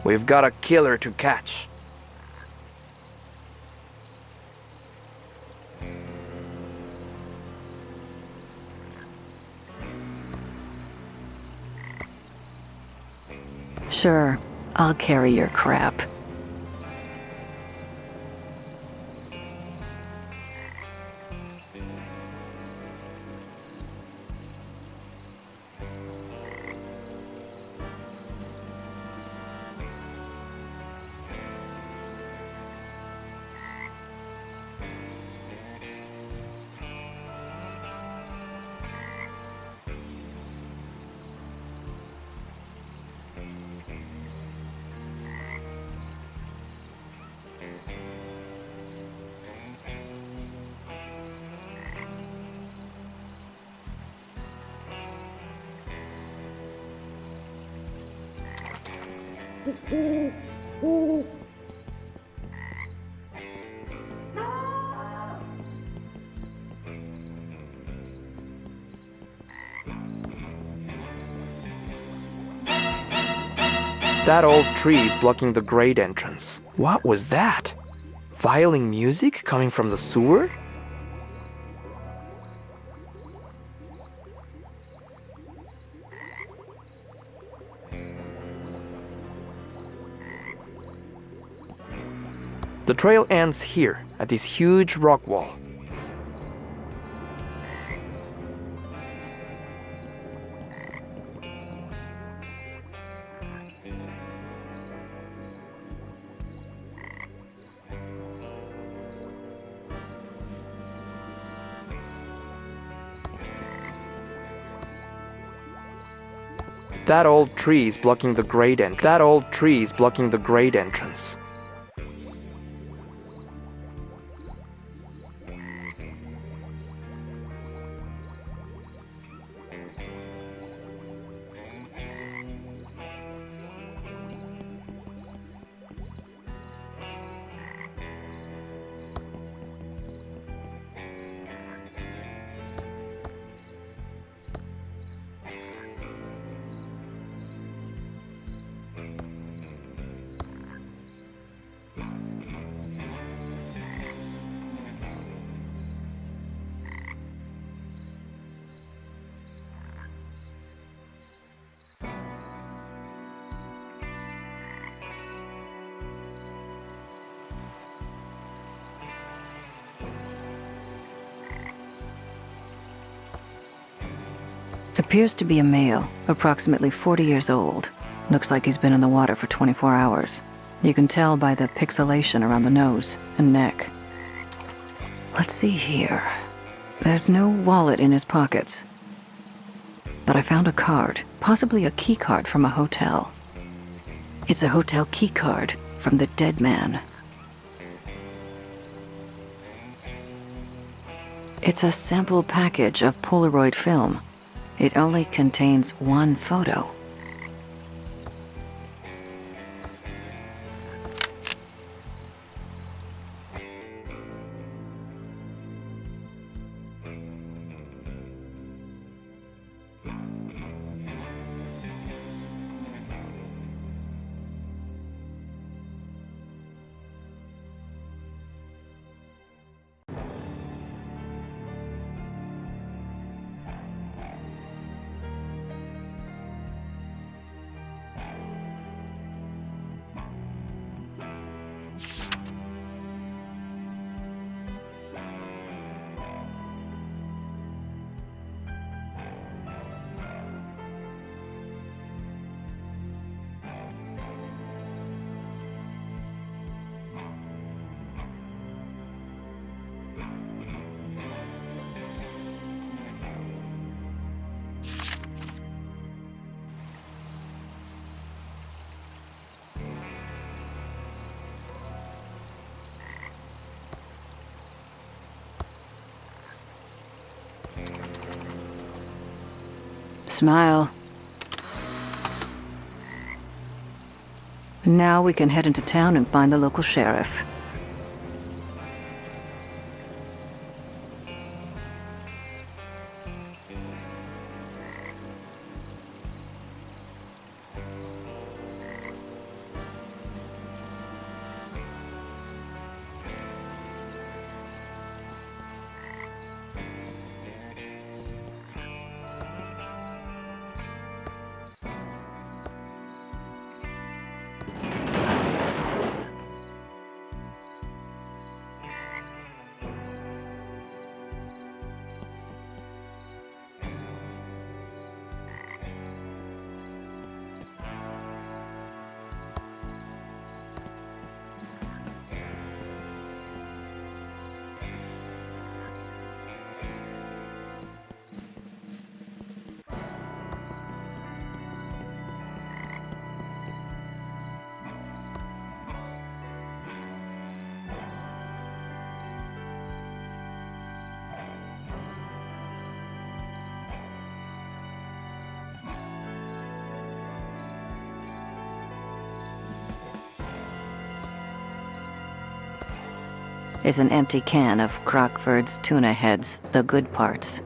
We've got a killer to catch. Sure, I'll carry your crap. That old tree is blocking the grate entrance. What was that? Violin music coming from the sewer? The trail ends here, at this huge rock wall. That old tree is blocking the grate entrance. Appears to be a male, approximately 40 years old. Looks like he's been in the water for 24 hours. You can tell by the pixelation around the nose and neck. Let's see here. There's no wallet in his pockets. But I found a card, possibly a key card from a hotel. It's a hotel key card from the dead man. It's a sample package of Polaroid film. It only contains one photo. Smile. Now we can head into town and find the local sheriff. is an empty can of Crockford's tuna heads, the good parts.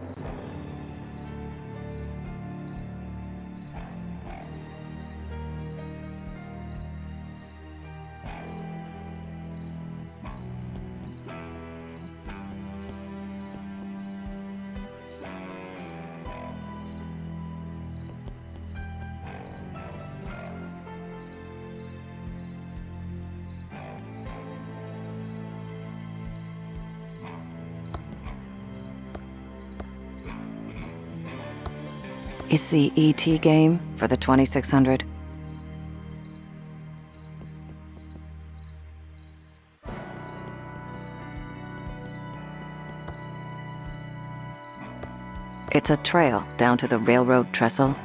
It's the E.T. game for the 2600. It's a trail down to the railroad trestle.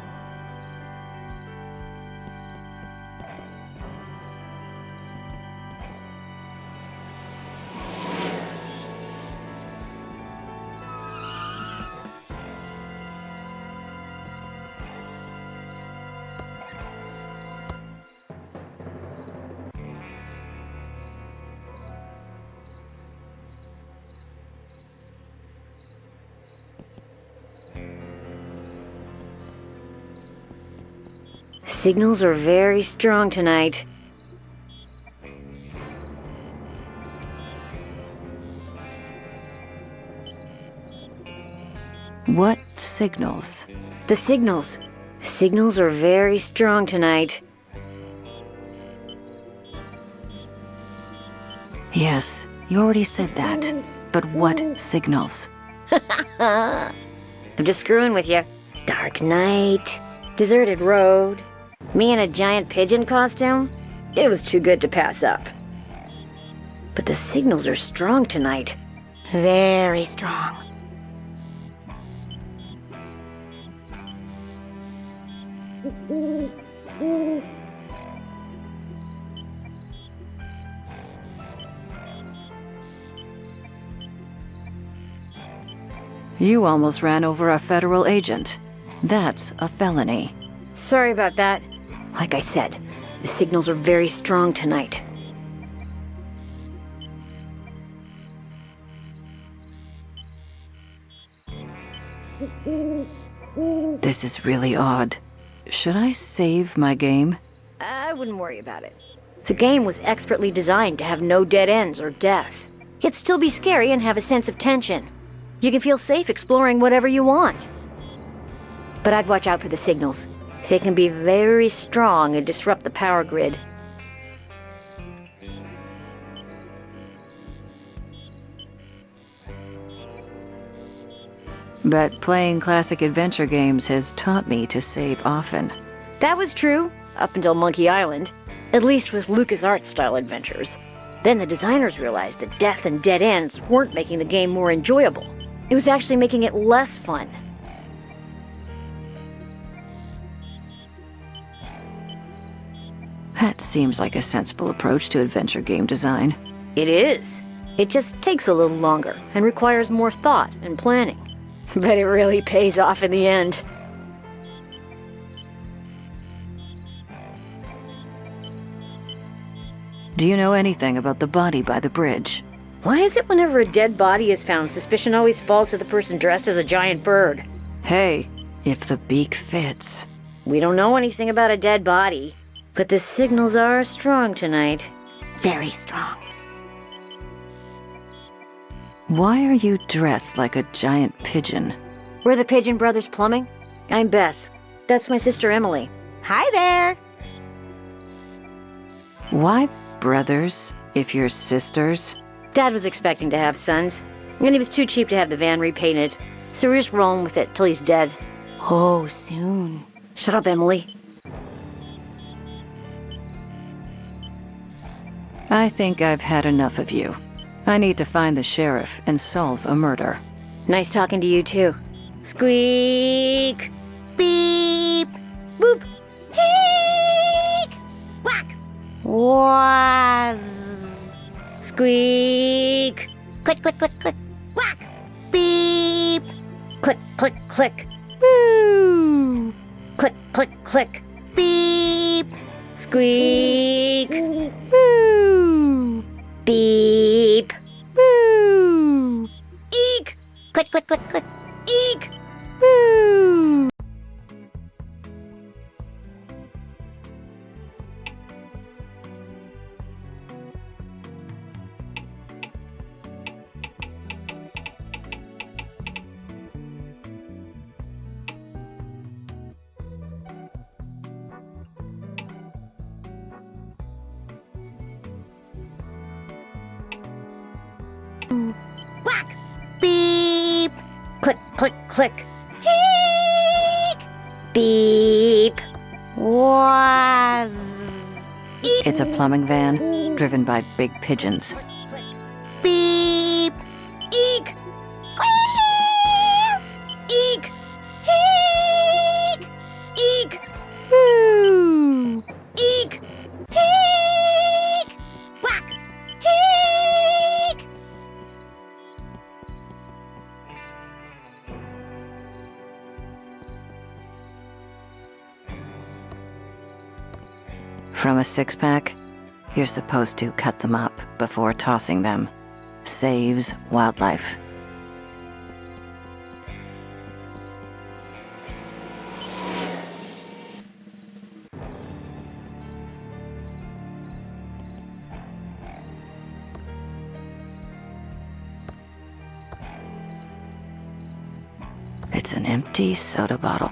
Signals are very strong tonight. What signals? The signals. Signals are very strong tonight. Yes, you already said that. But what signals? I'm just screwing with you. Dark night, deserted road, me in a giant pigeon costume. It was too good to pass up. But the signals are strong tonight. Very strong. You almost ran over a federal agent. That's a felony. Sorry about that. Like I said, the signals are very strong tonight. This is really odd. Should I save my game? I wouldn't worry about it. The game was expertly designed to have no dead ends or death, yet still be scary and have a sense of tension. You can feel safe exploring whatever you want. But I'd watch out for the signals. They can be very strong and disrupt the power grid. But playing classic adventure games has taught me to save often. That was true, up until Monkey Island. At least with LucasArts-style adventures. Then the designers realized that death and dead ends weren't making the game more enjoyable. It was actually making it less fun. That seems like a sensible approach to adventure game design. It is. It just takes a little longer and requires more thought and planning. But it really pays off in the end. Do you know anything about the body by the bridge? Why is it whenever a dead body is found, suspicion always falls to the person dressed as a giant bird? Hey, if the beak fits. We don't know anything about a dead body, but the signals are strong tonight. Very strong. Why are you dressed like a giant pigeon? We're the Pigeon Brothers Plumbing. I'm Beth. That's my sister Emily. Hi there! Why brothers, if you're sisters? Dad was expecting to have sons, and he was too cheap to have the van repainted, so we're just rolling with it till he's dead. Oh, soon. Shut up, Emily. I think I've had enough of you. I need to find the sheriff and solve a murder. Nice talking to you, too. Squeak! Beep! Boop! Heek! Whack! Waz! Squeak! Click, click, click, click! Whack! Beep! Click, click, click! Woo! Click, click, click! Beep! Squeak! Woo! Beep! Woo! Click, click, click, click. Eek! Woo! Whack! Beep! Click, click, click. Eek! Beep! Waz! It's a plumbing van driven by big pigeons. Beep! Eek! Squeal! Eek! Eek! Eek! Woo! Eek! Eek! Whack! Eek! From a six-pack, you're supposed to cut them up before tossing them. Saves wildlife. It's an empty soda bottle.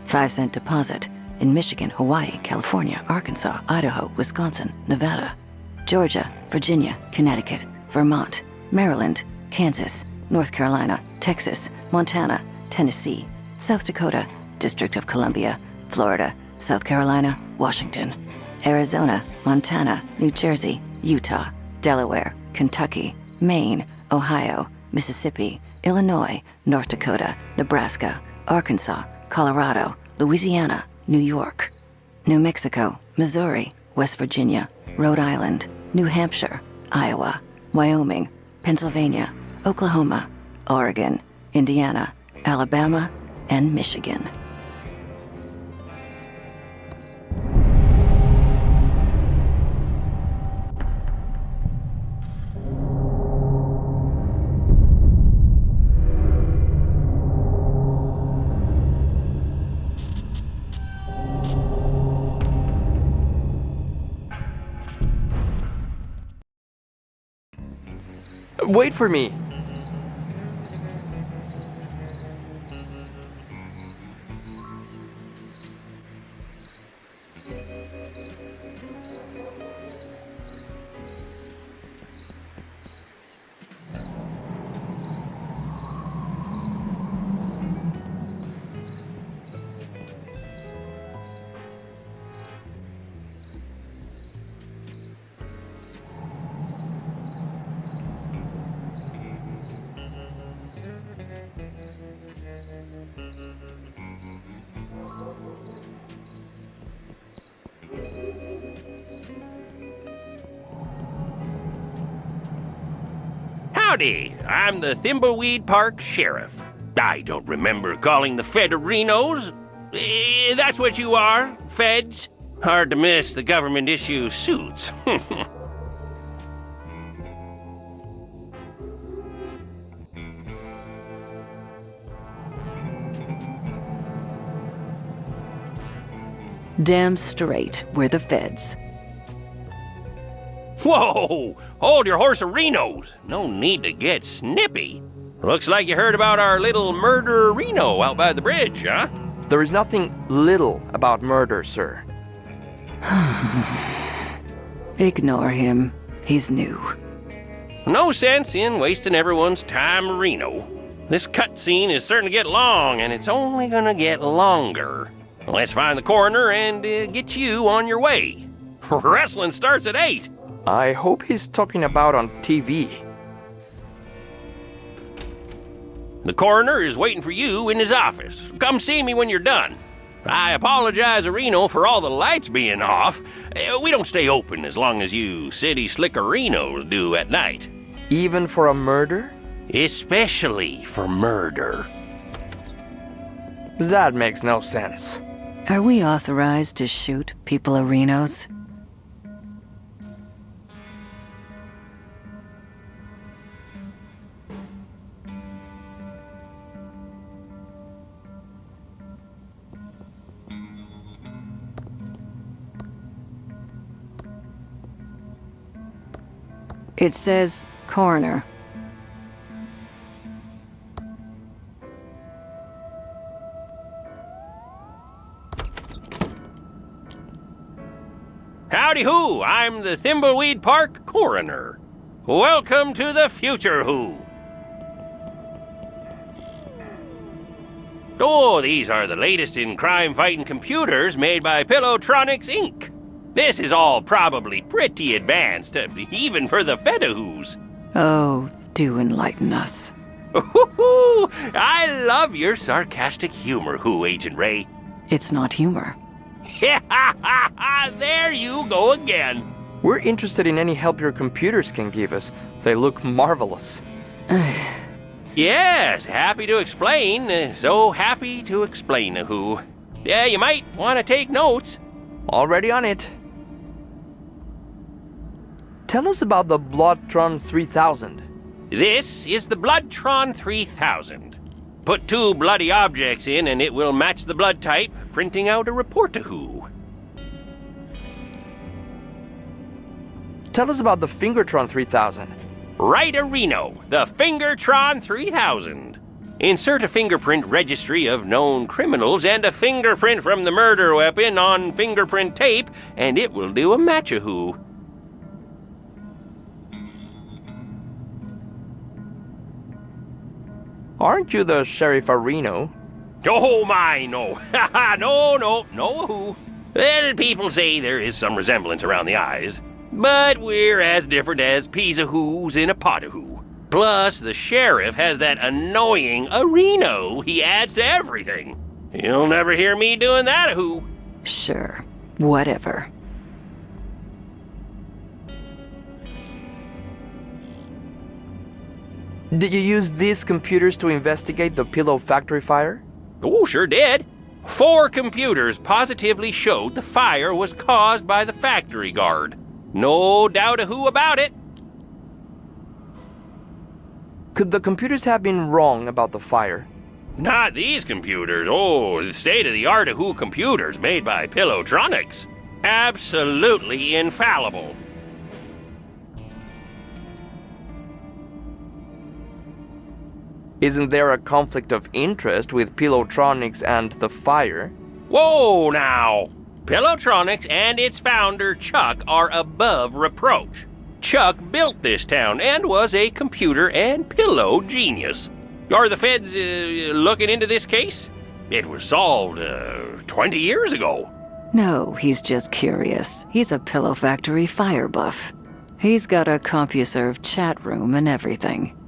5-cent deposit. In Michigan, Hawaii, California, Arkansas, Idaho, Wisconsin, Nevada, Georgia, Virginia, Connecticut, Vermont, Maryland, Kansas, North Carolina, Texas, Montana, Tennessee, South Dakota, District of Columbia, Florida, South Carolina, Washington, Arizona, Montana, New Jersey, Utah, Delaware, Kentucky, Maine, Ohio, Mississippi, Illinois, North Dakota, Nebraska, Arkansas, Colorado, Louisiana, New York, New Mexico, Missouri, West Virginia, Rhode Island, New Hampshire, Iowa, Wyoming, Pennsylvania, Oklahoma, Oregon, Indiana, Alabama, and Michigan. Wait for me. Howdy, I'm the Thimbleweed Park Sheriff. I don't remember calling the Federinos. That's what you are, feds. Hard to miss the government issue suits. Damn straight, we're the feds. Whoa! Hold your horse-a-rinos. No need to get snippy. Looks like you heard about our little murder-reno out by the bridge, huh? There is nothing little about murder, sir. Ignore him. He's new. No sense in wasting everyone's time, Reno. This cutscene is starting to get long, and it's only gonna get longer. Let's find the coroner and get you on your way. Wrestling starts at 8. I hope he's talking about on TV. The coroner is waiting for you in his office. Come see me when you're done. I apologize, Reno, for all the lights being off. We don't stay open as long as you city slickerinos do at night. Even for a murder? Especially for murder. That makes no sense. Are we authorized to shoot people arenos? It says coroner. Howdy-hoo, I'm the Thimbleweed Park coroner. Welcome to the future, who? Oh, these are the latest in crime-fighting computers made by Pillowtronics, Inc. This is all probably pretty advanced, even for the Fedahoos. Oh, do enlighten us. Ooh, I love your sarcastic humor, Who, Agent Ray. It's not humor. There you go again. We're interested in any help your computers can give us. They look marvelous. Yes, happy to explain. So happy to explain, Who. Yeah, you might want to take notes. Already on it. Tell us about the Bloodtron 3000. This is the Bloodtron 3000. Put 2 bloody objects in and it will match the blood type, printing out a report to Who. Tell us about the Fingertron 3000. Right-a-reno, the Fingertron 3000. Insert a fingerprint registry of known criminals and a fingerprint from the murder weapon on fingerprint tape, and it will do a match-a-who. Aren't you the Sheriff Areno? Oh my, no. no who. Well, people say there is some resemblance around the eyes, but we're as different as peas a who's in a pot a who. Plus, the sheriff has that annoying Areno he adds to everything. You'll never hear me doing that a who. Sure, whatever. Did you use these computers to investigate the Pillow Factory fire? Oh, sure did. 4 computers positively showed the fire was caused by the factory guard. No doubt a who about it. Could the computers have been wrong about the fire? Not these computers. Oh, the state-of-the-art a who computers made by Pillowtronics. Absolutely infallible. Isn't there a conflict of interest with Pillowtronics and the fire? Whoa, now! Pillowtronics and its founder, Chuck, are above reproach. Chuck built this town and was a computer and pillow genius. Are the feds looking into this case? It was solved 20 years ago. No, he's just curious. He's a Pillow Factory fire buff. He's got a CompuServe chat room and everything.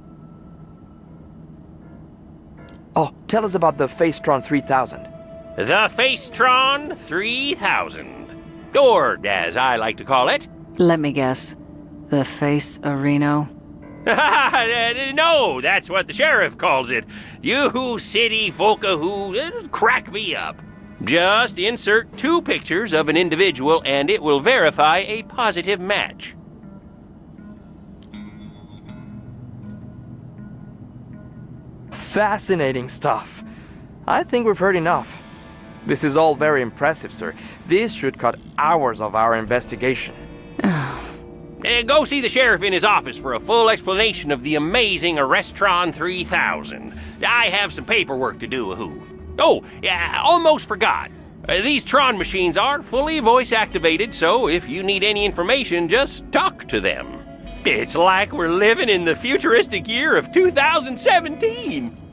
Oh, tell us about the Facetron 3000. The Facetron 3000. Or, as I like to call it. Let me guess. The Face Areno? No, that's what the sheriff calls it. You city folka who crack me up. Just insert 2 pictures of an individual and it will verify a positive match. Fascinating stuff. I think we've heard enough. This is all very impressive, sir. This should cut hours of our investigation. Go see the sheriff in his office for a full explanation of the amazing Arrestron 3000. I have some paperwork to do, who. Oh, yeah, almost forgot. These Tron machines are fully voice-activated, so if you need any information, just talk to them. It's like we're living in the futuristic year of 2017.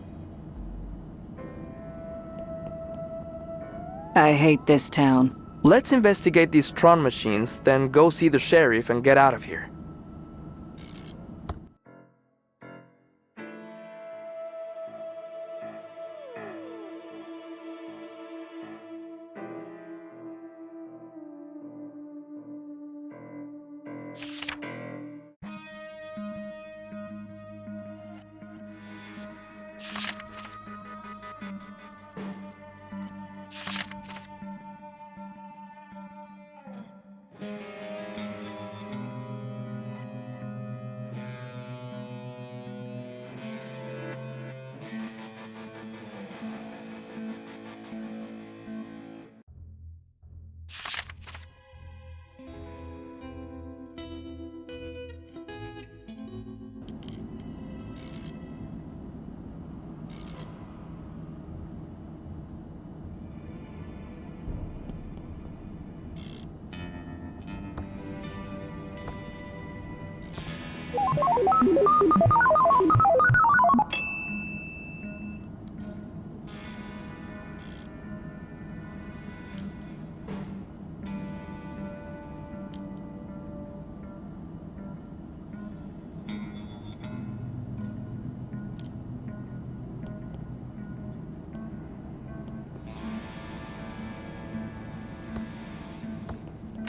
I hate this town. Let's investigate these Tron machines, then go see the sheriff and get out of here.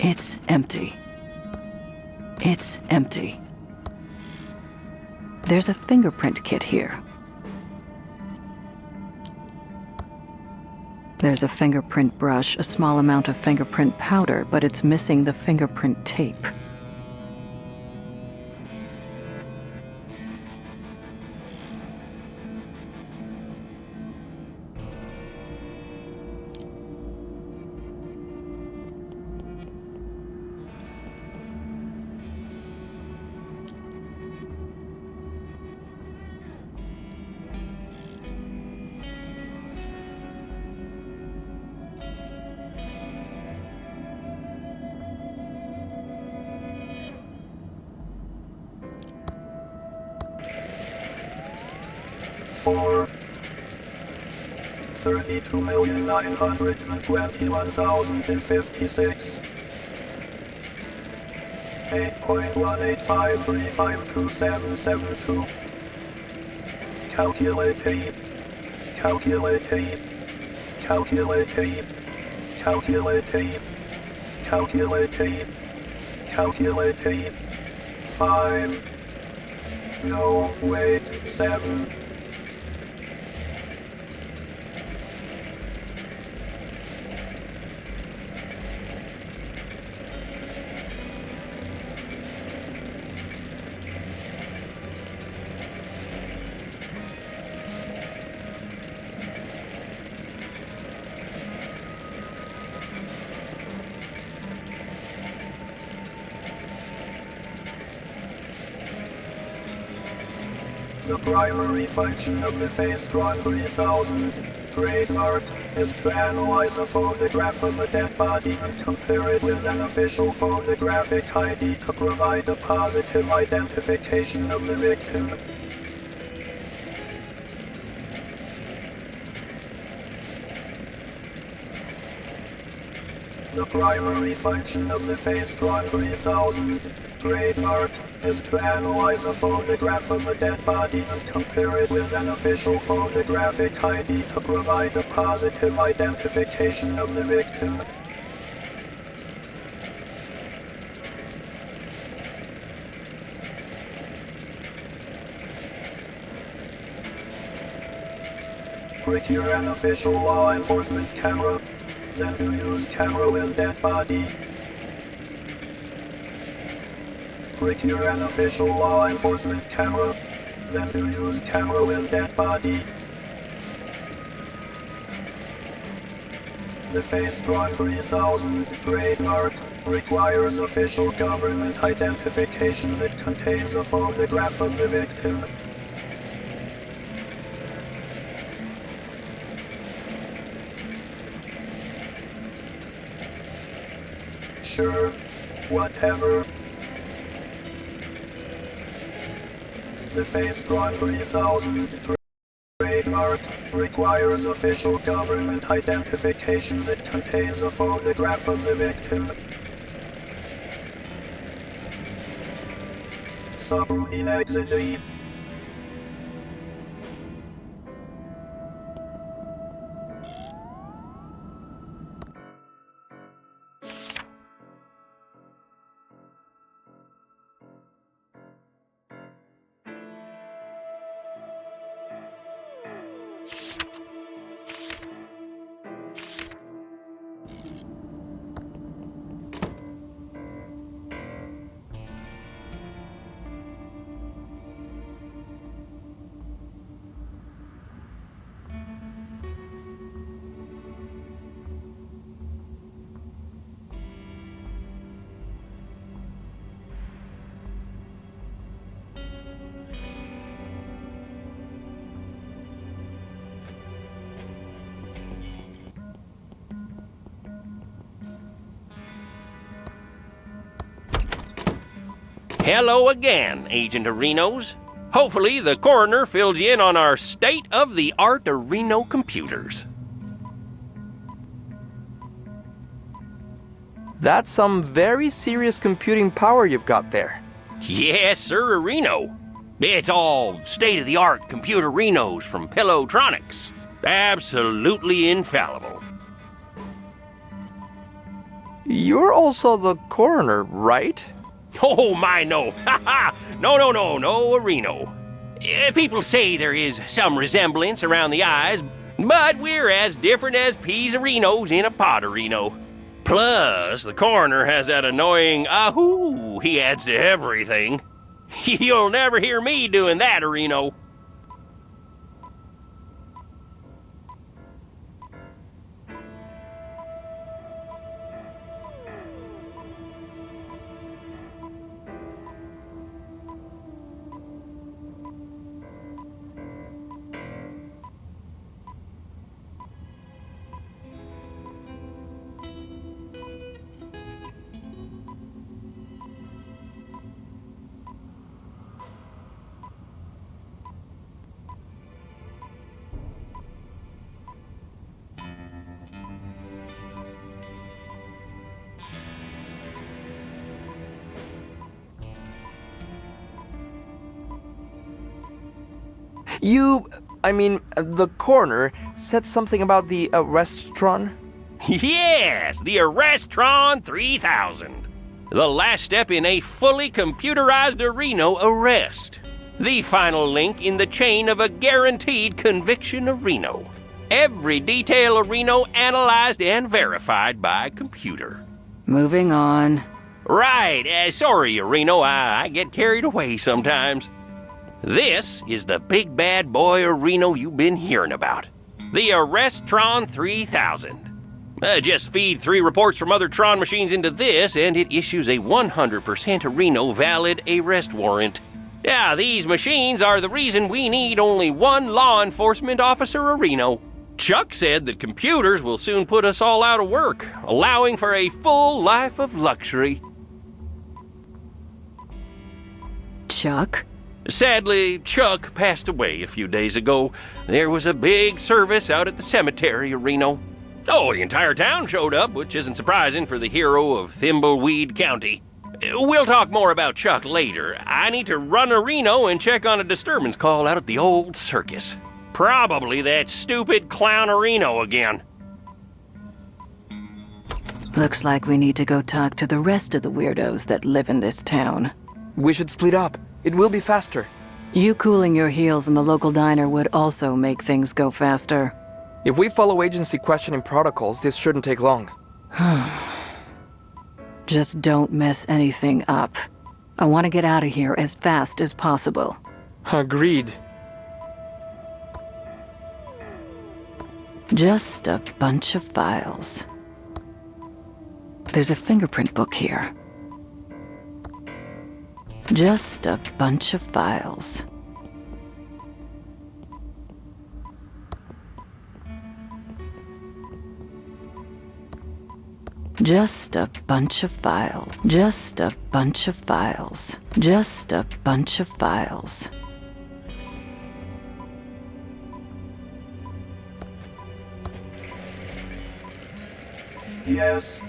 It's empty. It's empty. There's a fingerprint kit here. There's a fingerprint brush, a small amount of fingerprint powder, but it's missing the fingerprint tape. For 32,921,056. 8.185352772. Calculating. Calculating. Calculating. Calculating. Calculating. Calculating. 5. No, wait, 7. The primary function of the Faceron 3000 trademark is to analyze a photograph of a dead body and compare it with an official photographic ID to provide a positive identification of the victim. The primary function of the Faceron 3000 trademark is to analyze a photograph of a dead body and compare it with an official photographic ID to provide a positive identification of the victim. Procure an official law enforcement camera, then to use camera with dead body. Procure an official law enforcement camera, then to use camera with dead body. The Faceron 3000 trademark requires official government identification that contains a photograph of the victim. Sure, whatever. The Faceron 3000 trademark requires official government identification that contains a photograph of the victim. Subroutine exit E. Hello again, Agent Arenos. Hopefully the coroner filled you in on our state-of-the-art Areno computers. That's some very serious computing power you've got there. Yes, sir, Reno. It's all state-of-the-art computer Renos from Pillowtronics. Absolutely infallible. You're also the coroner, right? Oh, my, no. Ha ha! No, Reno. People say there is some resemblance around the eyes, but we're as different as peas and Renos in a pot of Reno. Plus, the coroner has that annoying ahoo he adds to everything. You'll never hear me doing that, Reno. The coroner said something about the restaurant? Yes, the Arrestron 3000. The last step in a fully computerized Reno arrest. The final link in the chain of a guaranteed conviction of Reno. Every detail of Reno analyzed and verified by computer. Moving on. Right, sorry, Reno, I get carried away sometimes. This is the big bad boy Reno you've been hearing about. The Arrestron 3000. Just feed 3 reports from other Tron machines into this, and it issues a 100% Reno valid arrest warrant. Yeah, these machines are the reason we need only 1 law enforcement officer of Reno. Chuck said that computers will soon put us all out of work, allowing for a full life of luxury. Chuck? Sadly, Chuck passed away a few days ago. There was a big service out at the cemetery of Reno. Oh, the entire town showed up, which isn't surprising for the hero of Thimbleweed County. We'll talk more about Chuck later. I need to run to Reno and check on a disturbance call out at the old circus. Probably that stupid clown of Reno again. Looks like we need to go talk to the rest of the weirdos that live in this town. We should split up. It will be faster. You cooling your heels in the local diner would also make things go faster. If we follow agency questioning protocols, this shouldn't take long. Just don't mess anything up. I want to get out of here as fast as possible. Agreed. Just a bunch of files. There's a fingerprint book here. Just a bunch of files. Just a bunch of files. Just a bunch of files. Just a bunch of files. Yes.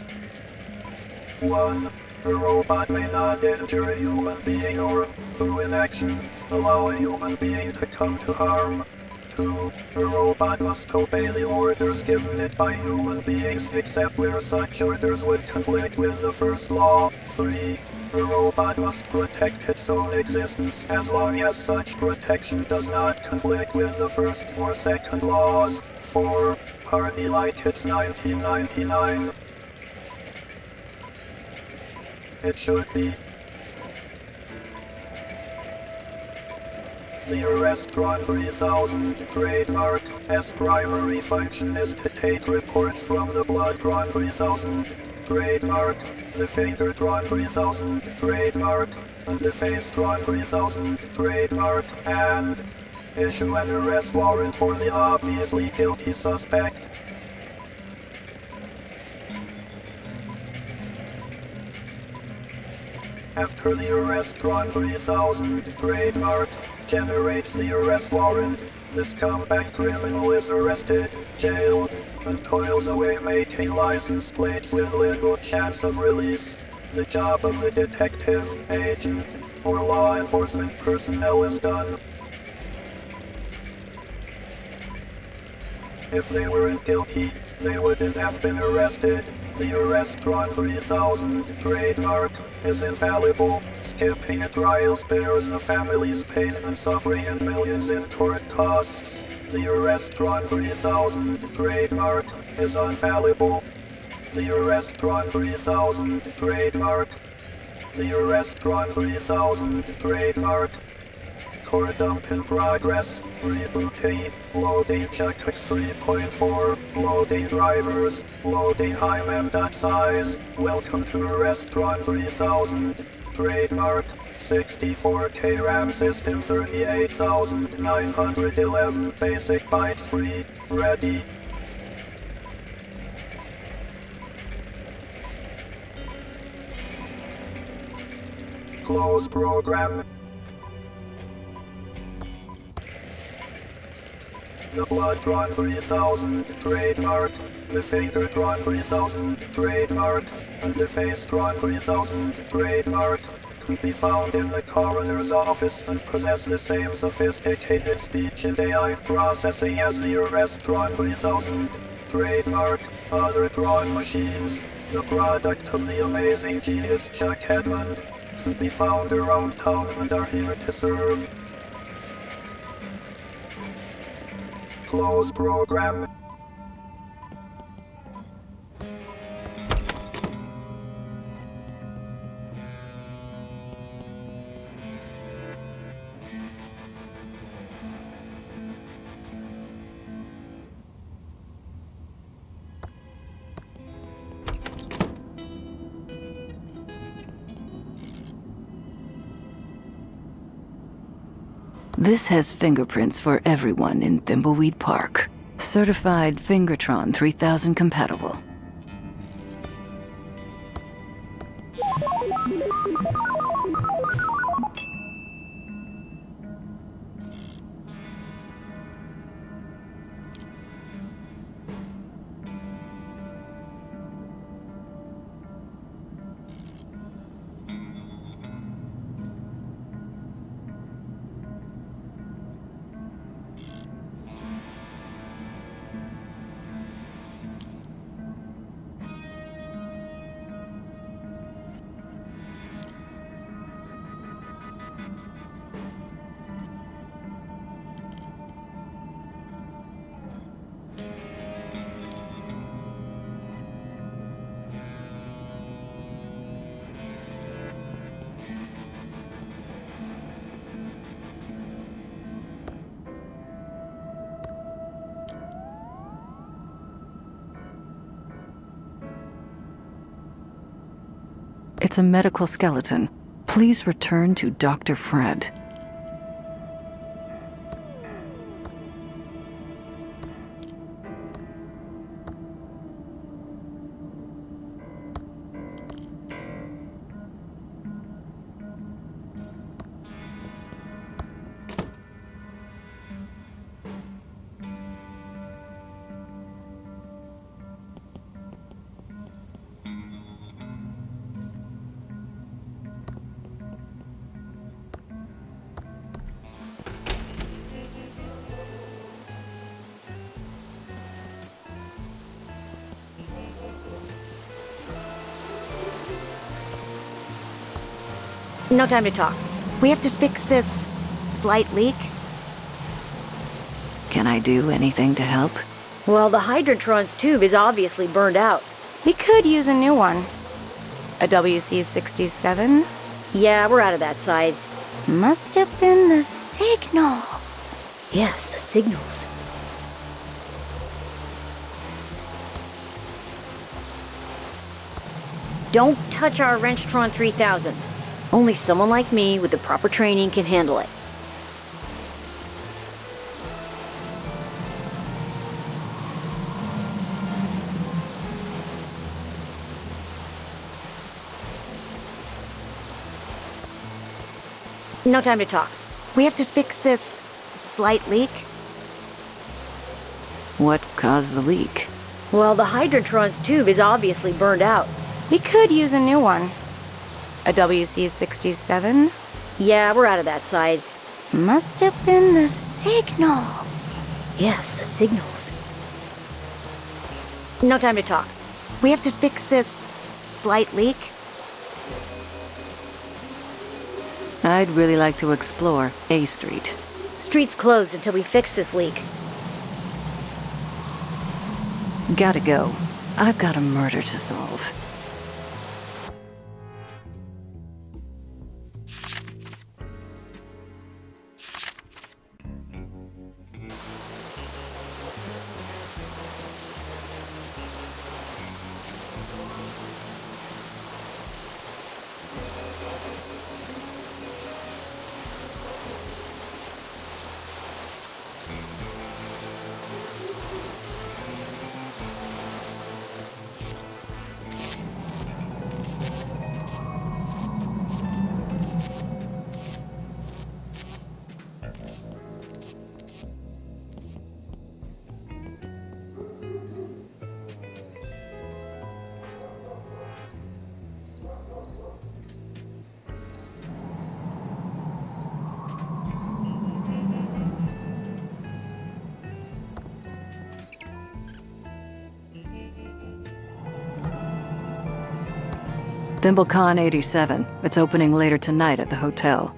1. A robot may not injure a human being or, through inaction, allow a human being to come to harm. 2. A robot must obey the orders given it by human beings except where such orders would conflict with the first law. 3. A robot must protect its own existence as long as such protection does not conflict with the first or second laws. 4. Party like it's 1999. It should be. The Arrestron 3000 trademark S primary function is to take reports from the Bloodtron 3000 trademark, the Fingertron 3000 trademark, and the Facetron 3000 trademark, and issue an arrest warrant for the obviously guilty suspect. After the Arrestron 3000 trademark generates the arrest warrant, this scumbag criminal is arrested, jailed, and toils away making license plates with little chance of release. The job of the detective, agent, or law enforcement personnel is done. If they weren't guilty, they wouldn't have been arrested. The Arrestron 3000 trademark is infallible. Skipping a trial spares the family's pain and suffering and millions in court costs. The Arrestron 3000 trademark is infallible. The Arrestron 3000 trademark. The Arrestron 3000 trademark. Core dump in progress. Rebooting. Loading checkbox 3.4. Loading drivers. Loading high mem.size. Welcome to Arrestron 3000. Trademark. 64K RAM system 38,911 basic bytes free. Ready. Close program. The Bloodtron 3000 trademark, the Fingertron 3000 trademark, and the Facetron 3000 trademark could be found in the coroner's office and possess the same sophisticated speech and AI processing as the Arrestron 3000 trademark. Other Tron machines, the product of the amazing genius Chuck Edmund, could be found around town and are here to serve. Close program. This has fingerprints for everyone in Thimbleweed Park. Certified Fingertron 3000 compatible. It's a medical skeleton. Please return to Dr. Fred. No time to talk. We have to fix this slight leak. Can I do anything to help? Well, the Hydrantron's tube is obviously burned out. We could use a new one. A WC-67? Yeah, we're out of that size. Must have been the signals. Yes, the signals. Don't touch our Wrenchtron 3000. Only someone like me with the proper training can handle it. No time to talk. We have to fix this slight leak. What caused the leak? Well, the Hydrantron's tube is obviously burned out. We could use a new one. A WC-67? Yeah, we're out of that size. Must have been the signals. Yes, the signals. No time to talk. We have to fix this slight leak. I'd really like to explore A Street. Street's closed until we fix this leak. Gotta go. I've got a murder to solve. ThimbleCon 87. It's opening later tonight at the hotel.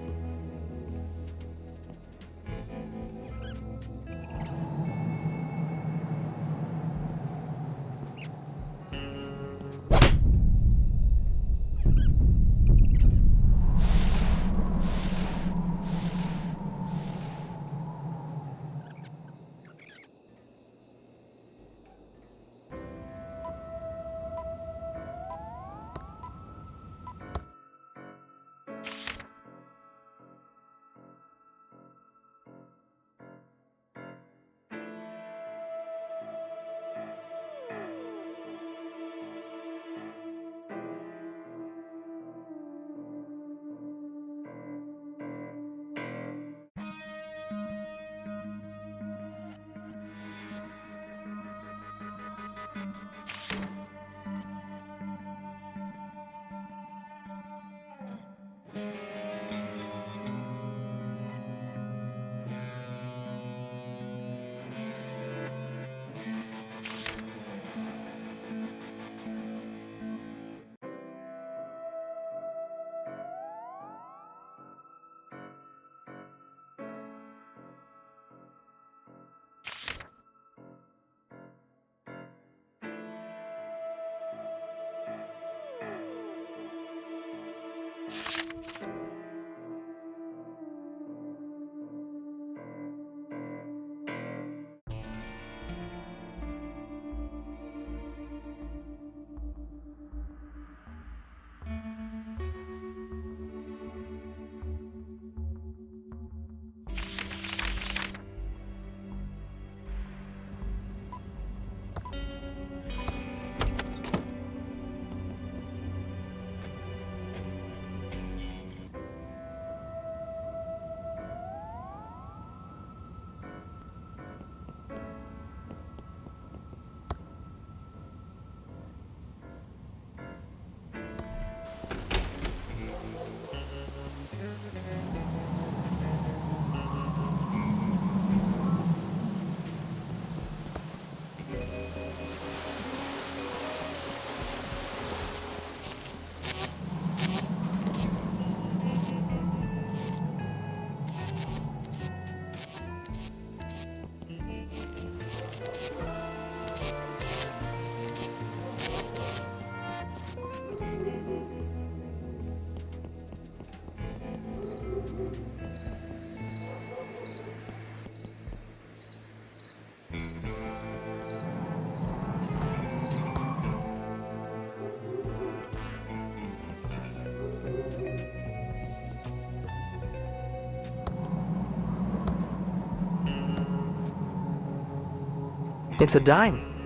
It's a dime.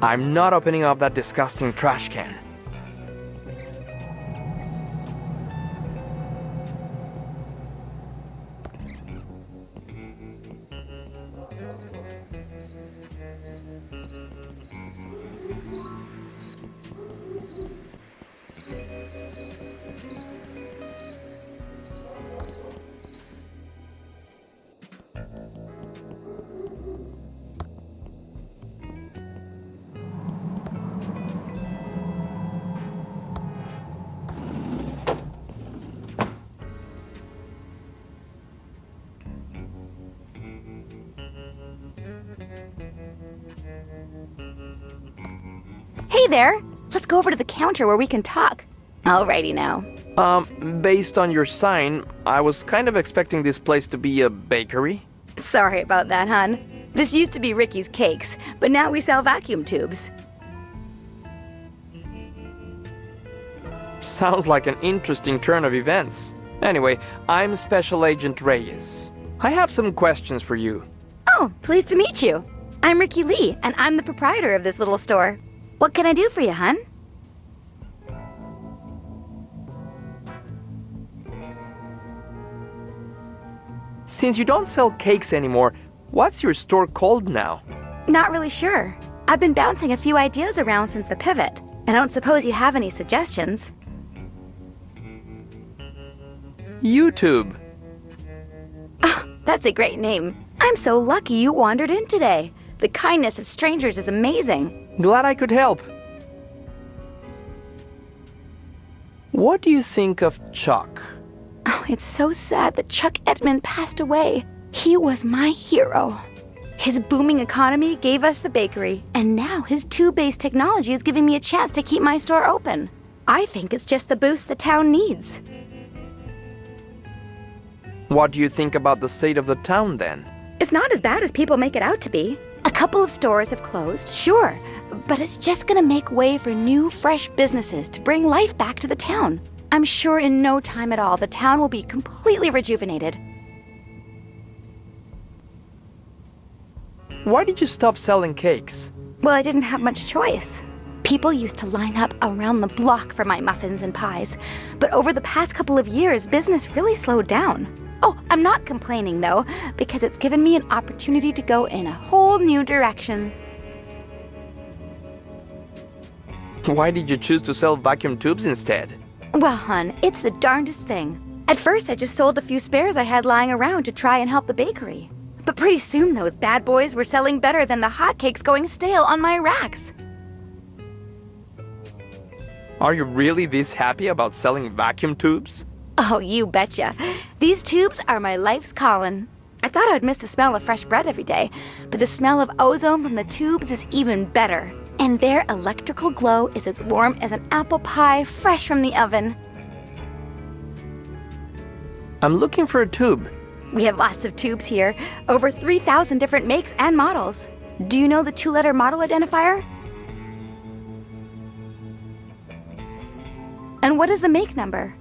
I'm not opening up that disgusting trash can. Hey there! Let's go over to the counter where we can talk. Alrighty now. Based on your sign, I was kind of expecting this place to be a bakery. Sorry about that, hon. This used to be Ricky's Cakes, but now we sell vacuum tubes. Sounds like an interesting turn of events. Anyway, I'm Special Agent Reyes. I have some questions for you. Oh, pleased to meet you. I'm Ricky Lee, and I'm the proprietor of this little store. What can I do for you, hon? Since you don't sell cakes anymore, what's your store called now? Not really sure. I've been bouncing a few ideas around since the pivot. I don't suppose you have any suggestions. YouTube. Oh, that's a great name. I'm so lucky you wandered in today. The kindness of strangers is amazing. Glad I could help. What do you think of Chuck? Oh, it's so sad that Chuck Edmund passed away. He was my hero. His booming economy gave us the bakery, and now his tube-based technology is giving me a chance to keep my store open. I think it's just the boost the town needs. What do you think about the state of the town then? It's not as bad as people make it out to be. A couple of stores have closed, sure, but it's just gonna make way for new, fresh businesses to bring life back to the town. I'm sure in no time at all, the town will be completely rejuvenated. Why did you stop selling cakes? Well, I didn't have much choice. People used to line up around the block for my muffins and pies, but over the past couple of years, business really slowed down. Oh, I'm not complaining though, because it's given me an opportunity to go in a whole new direction. Why did you choose to sell vacuum tubes instead? Well, hon, it's the darndest thing. At first, I just sold a few spares I had lying around to try and help the bakery. But pretty soon, those bad boys were selling better than the hotcakes going stale on my racks. Are you really this happy about selling vacuum tubes? Oh, you betcha. These tubes are my life's calling. I thought I would miss the smell of fresh bread every day, but the smell of ozone from the tubes is even better. And their electrical glow is as warm as an apple pie fresh from the oven. I'm looking for a tube. We have lots of tubes here, over 3,000 different makes and models. Do you know the 2-letter model identifier? And what is the make number?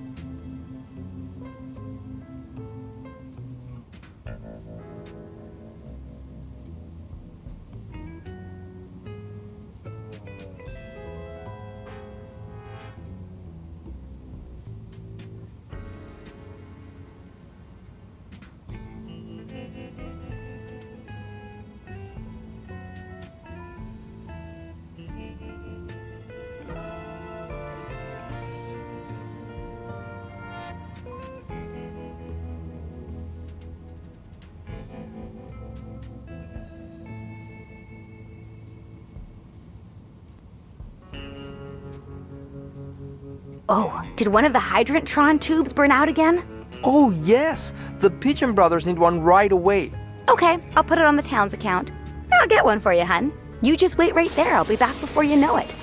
Oh, did one of the Hydrant-Tron tubes burn out again? Oh yes, the Pigeon Brothers need one right away. Okay, I'll put it on the town's account. I'll get one for you, hun. You just wait right there. I'll be back before you know it.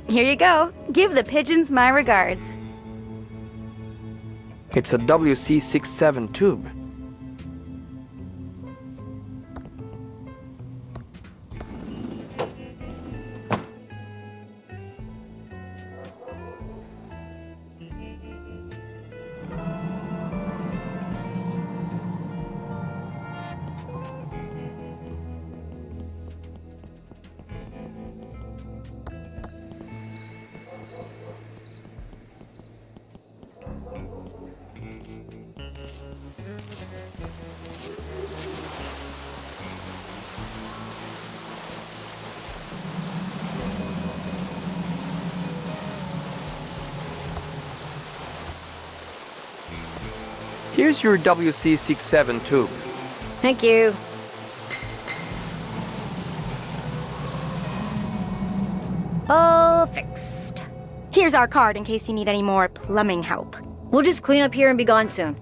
Here you go. Give the pigeons my regards. It's a WC67 tube. Here's your WC67 tube. Thank you. All fixed. Here's our card in case you need any more plumbing help. We'll just clean up here and be gone soon.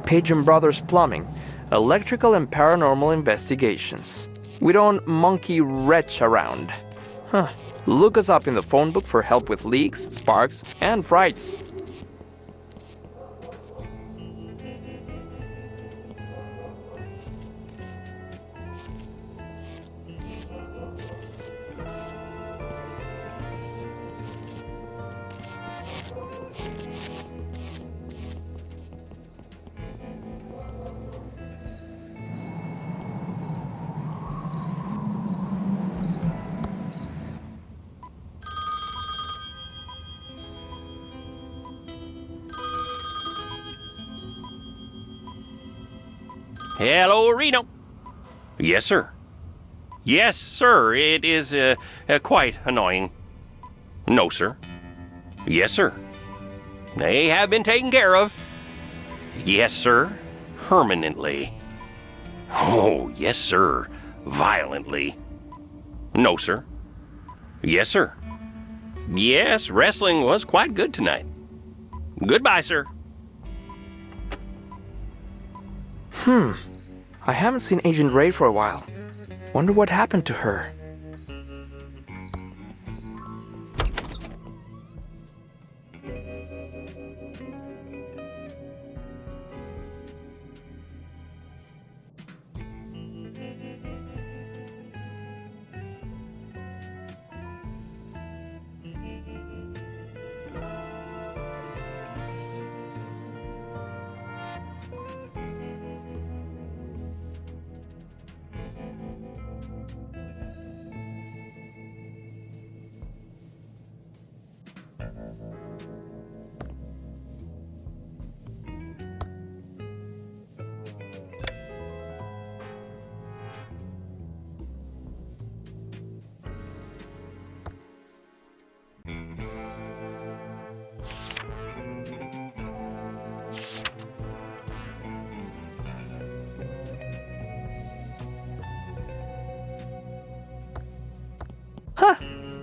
Page & Brothers Plumbing, electrical and paranormal investigations. We don't monkey wretch around. Look us up in the phone book for help with leaks, sparks, and frights. Hello, Reno. Yes, sir. Yes, sir. It is quite annoying. No, sir. Yes, sir. They have been taken care of. Yes, sir. Permanently. Oh, yes, sir. Violently. No, sir. Yes, sir. Yes, wrestling was quite good tonight. Goodbye, sir. I haven't seen Agent Ray for a while. Wonder what happened to her.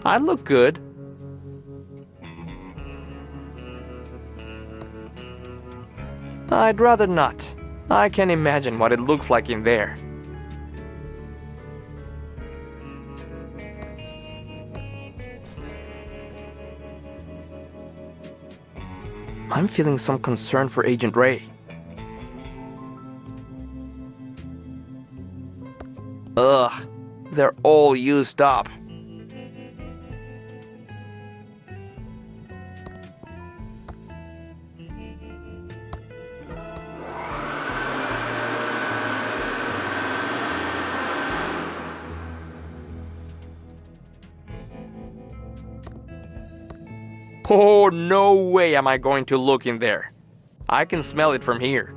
I look good. I'd rather not. I can imagine what it looks like in there. I'm feeling some concern for Agent Ray. Ugh, they're all used up. Oh, no way am I going to look in there. I can smell it from here.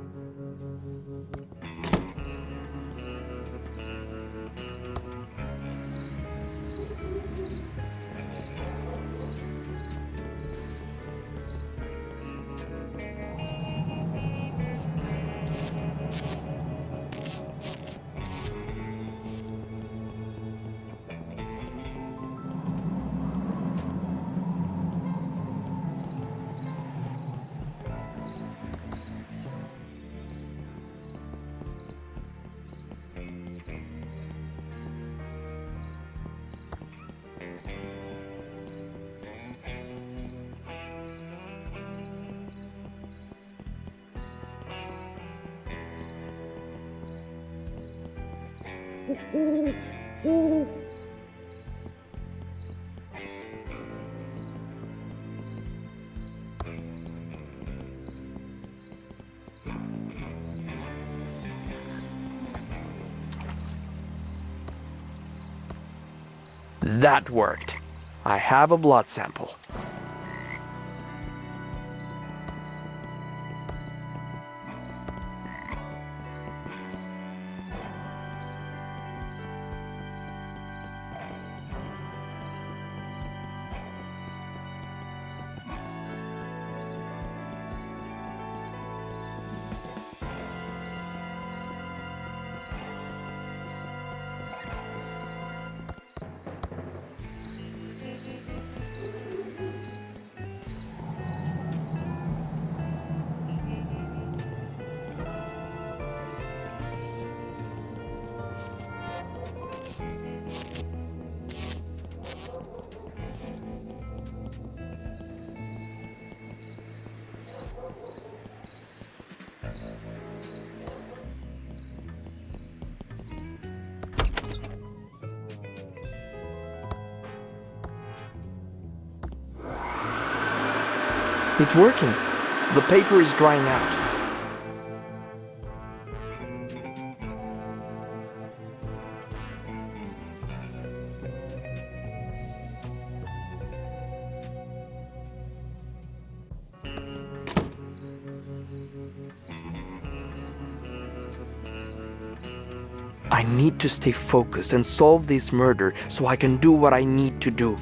That worked. I have a blood sample. It's working. The paper is drying out. I need to stay focused and solve this murder so I can do what I need to do.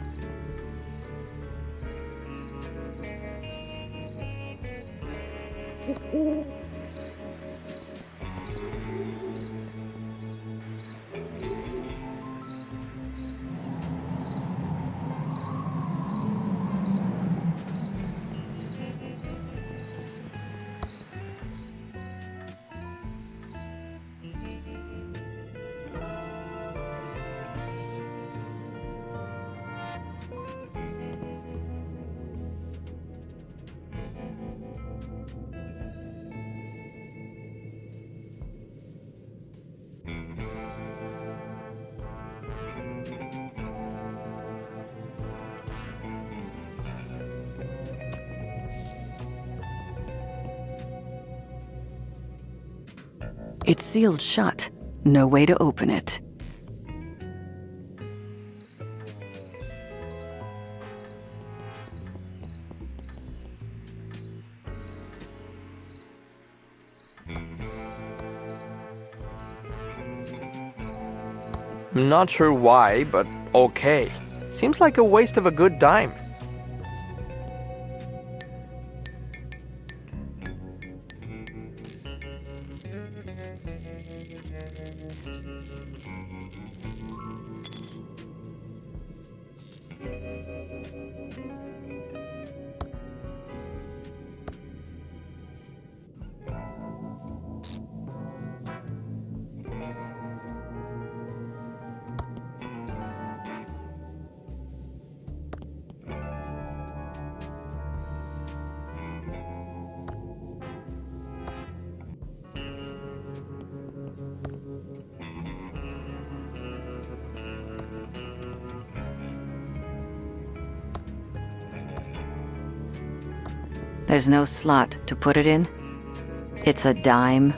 It's sealed shut. No way to open it. I'm not sure why, but okay. Seems like a waste of a good dime. There's no slot to put it in. It's a dime.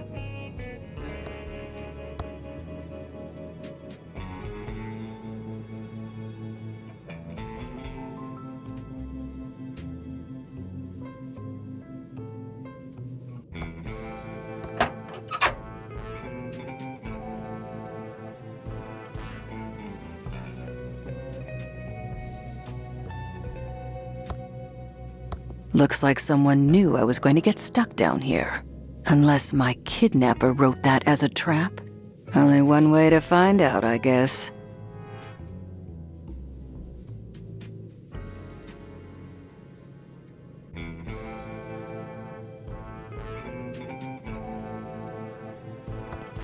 Looks like someone knew I was going to get stuck down here. Unless my kidnapper wrote that as a trap. Only one way to find out, I guess.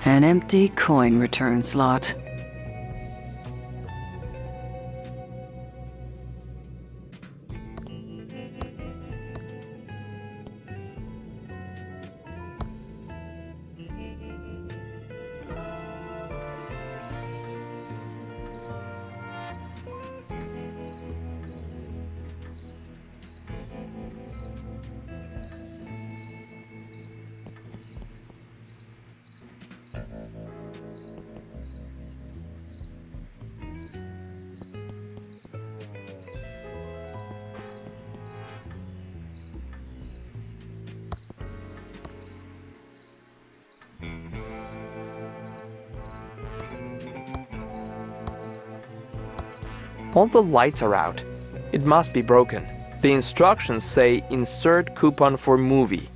An empty coin return slot. All the lights are out. It must be broken. The instructions say insert coupon for movie.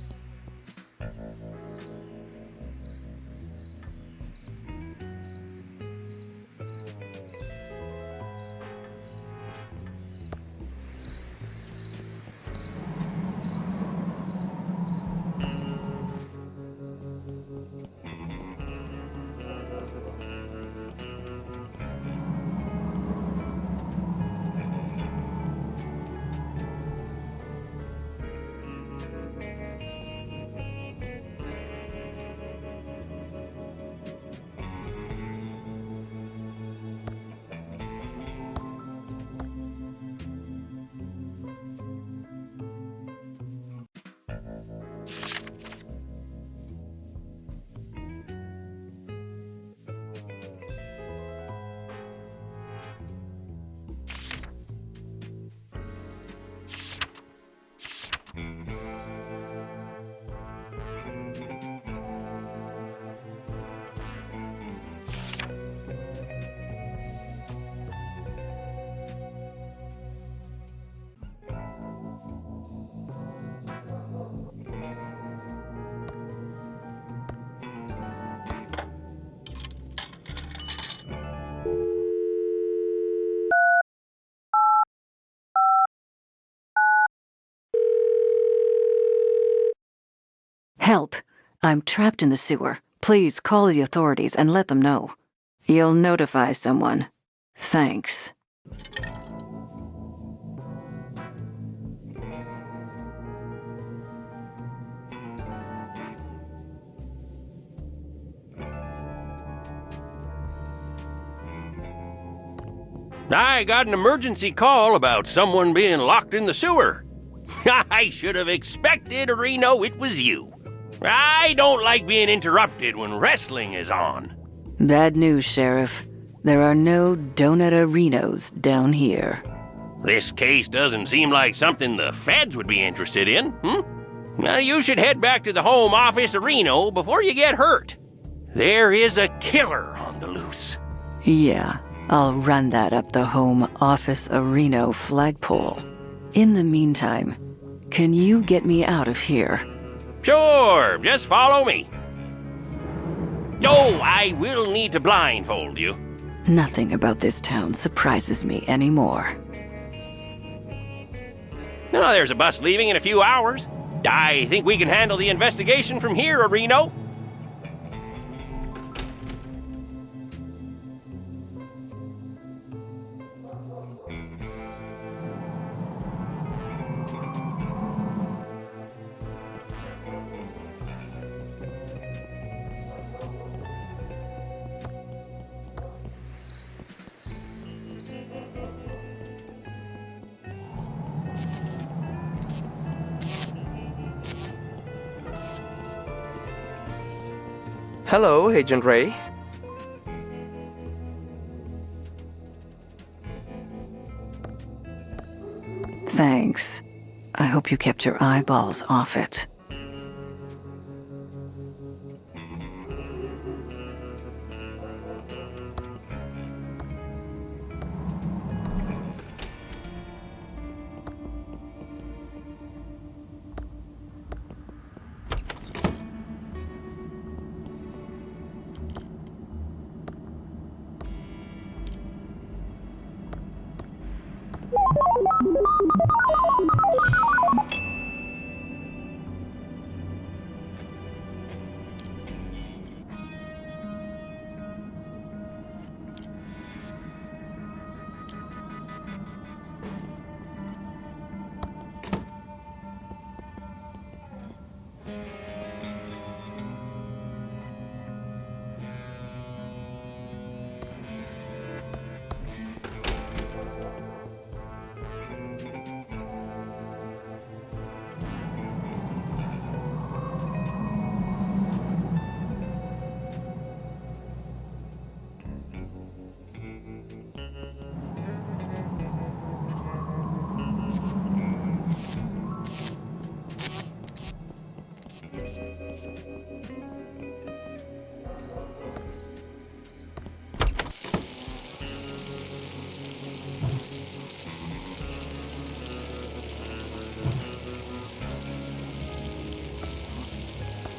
Help! I'm trapped in the sewer. Please call the authorities and let them know. You'll notify someone. Thanks. I got an emergency call about someone being locked in the sewer. I should have expected, Reno, it was you. I don't like being interrupted when wrestling is on. Bad news, Sheriff. There are no donut-arinos down here. This case doesn't seem like something the feds would be interested in, Now, you should head back to the home office of Reno before you get hurt. There is a killer on the loose. Yeah, I'll run that up the home office Reno flagpole. In the meantime, can you get me out of here? Sure, just follow me. Oh, I will need to blindfold you. Nothing about this town surprises me anymore. Oh, there's a bus leaving in a few hours. I think we can handle the investigation from here, Reno. Hello, Agent Ray. Thanks. I hope you kept your eyeballs off it.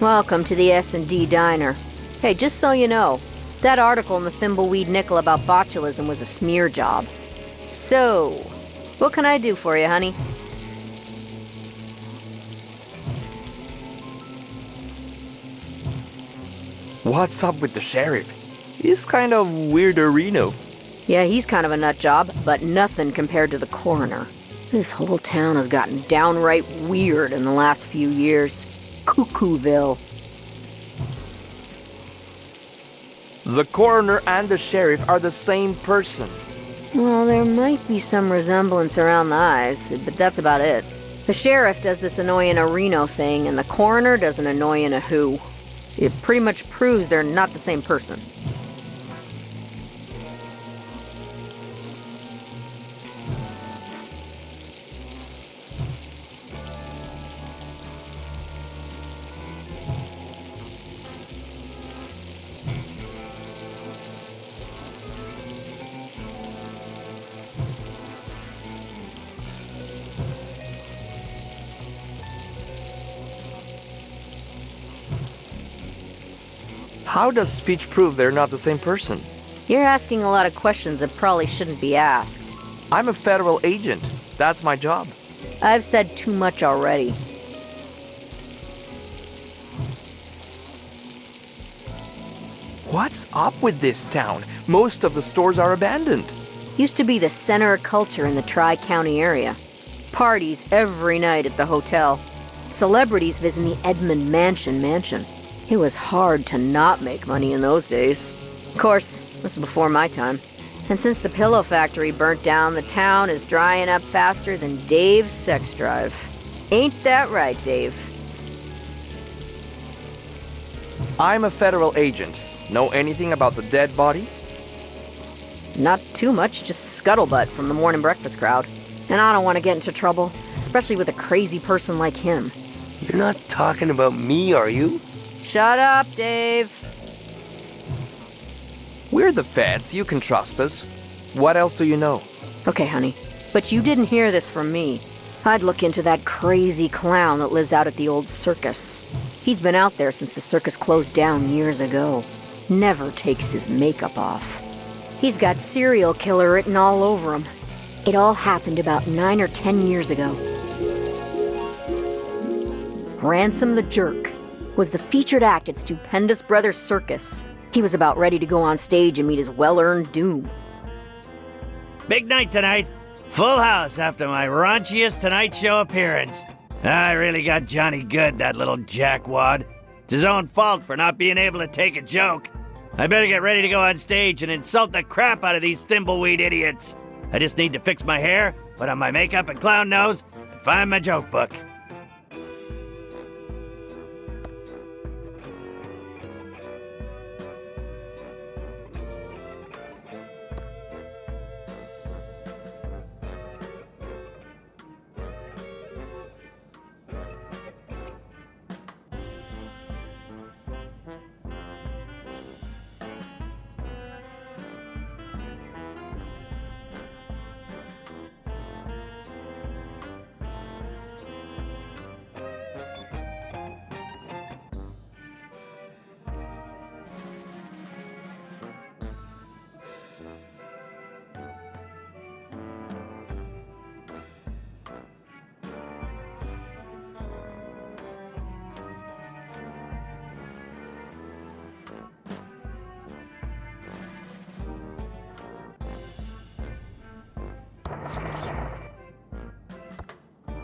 Welcome to the S&D Diner. Hey, just so you know, that article in the Thimbleweed Nickel about botulism was a smear job. So, what can I do for you, honey? What's up with the sheriff? He's kind of weirderino. Yeah, he's kind of a nut job, but nothing compared to the coroner. This whole town has gotten downright weird in the last few years. Cuckooville. The coroner and the sheriff are the same person. Well, there might be some resemblance around the eyes, but that's about it. The sheriff does this annoying Reno thing, and the coroner does an annoying who. It pretty much proves they're not the same person. How does speech prove they're not the same person? You're asking a lot of questions that probably shouldn't be asked. I'm a federal agent. That's my job. I've said too much already. What's up with this town? Most of the stores are abandoned. Used to be the center of culture in the Tri-County area. Parties every night at the hotel. Celebrities visiting the Edmund Mansion. It was hard to not make money in those days. Of course, this was before my time. And since the pillow factory burnt down, the town is drying up faster than Dave's sex drive. Ain't that right, Dave? I'm a federal agent. Know anything about the dead body? Not too much, just scuttlebutt from the morning breakfast crowd. And I don't want to get into trouble, especially with a crazy person like him. You're not talking about me, are you? Shut up, Dave. We're the feds. You can trust us. What else do you know? Okay, honey. But you didn't hear this from me. I'd look into that crazy clown that lives out at the old circus. He's been out there since the circus closed down years ago. Never takes his makeup off. He's got serial killer written all over him. It all happened about 9 or 10 years ago. Ransom the Jerk was the featured act at Stupendous Brothers Circus. He was about ready to go on stage and meet his well-earned doom. Big night tonight. Full house after my raunchiest Tonight Show appearance. I really got Johnny good, that little jackwad. It's his own fault for not being able to take a joke. I better get ready to go on stage and insult the crap out of these Thimbleweed idiots. I just need to fix my hair, put on my makeup and clown nose, and find my joke book.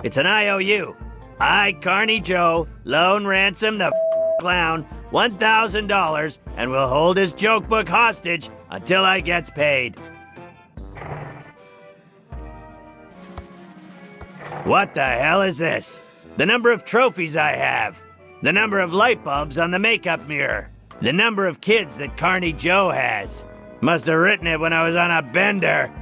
It's an IOU. I, Carney Joe, loan Ransom the clown $1,000 and will hold his joke book hostage until I gets paid. What the hell is this? The number of trophies I have. The number of light bulbs on the makeup mirror. The number of kids that Carney Joe has. Must have written it when I was on a bender.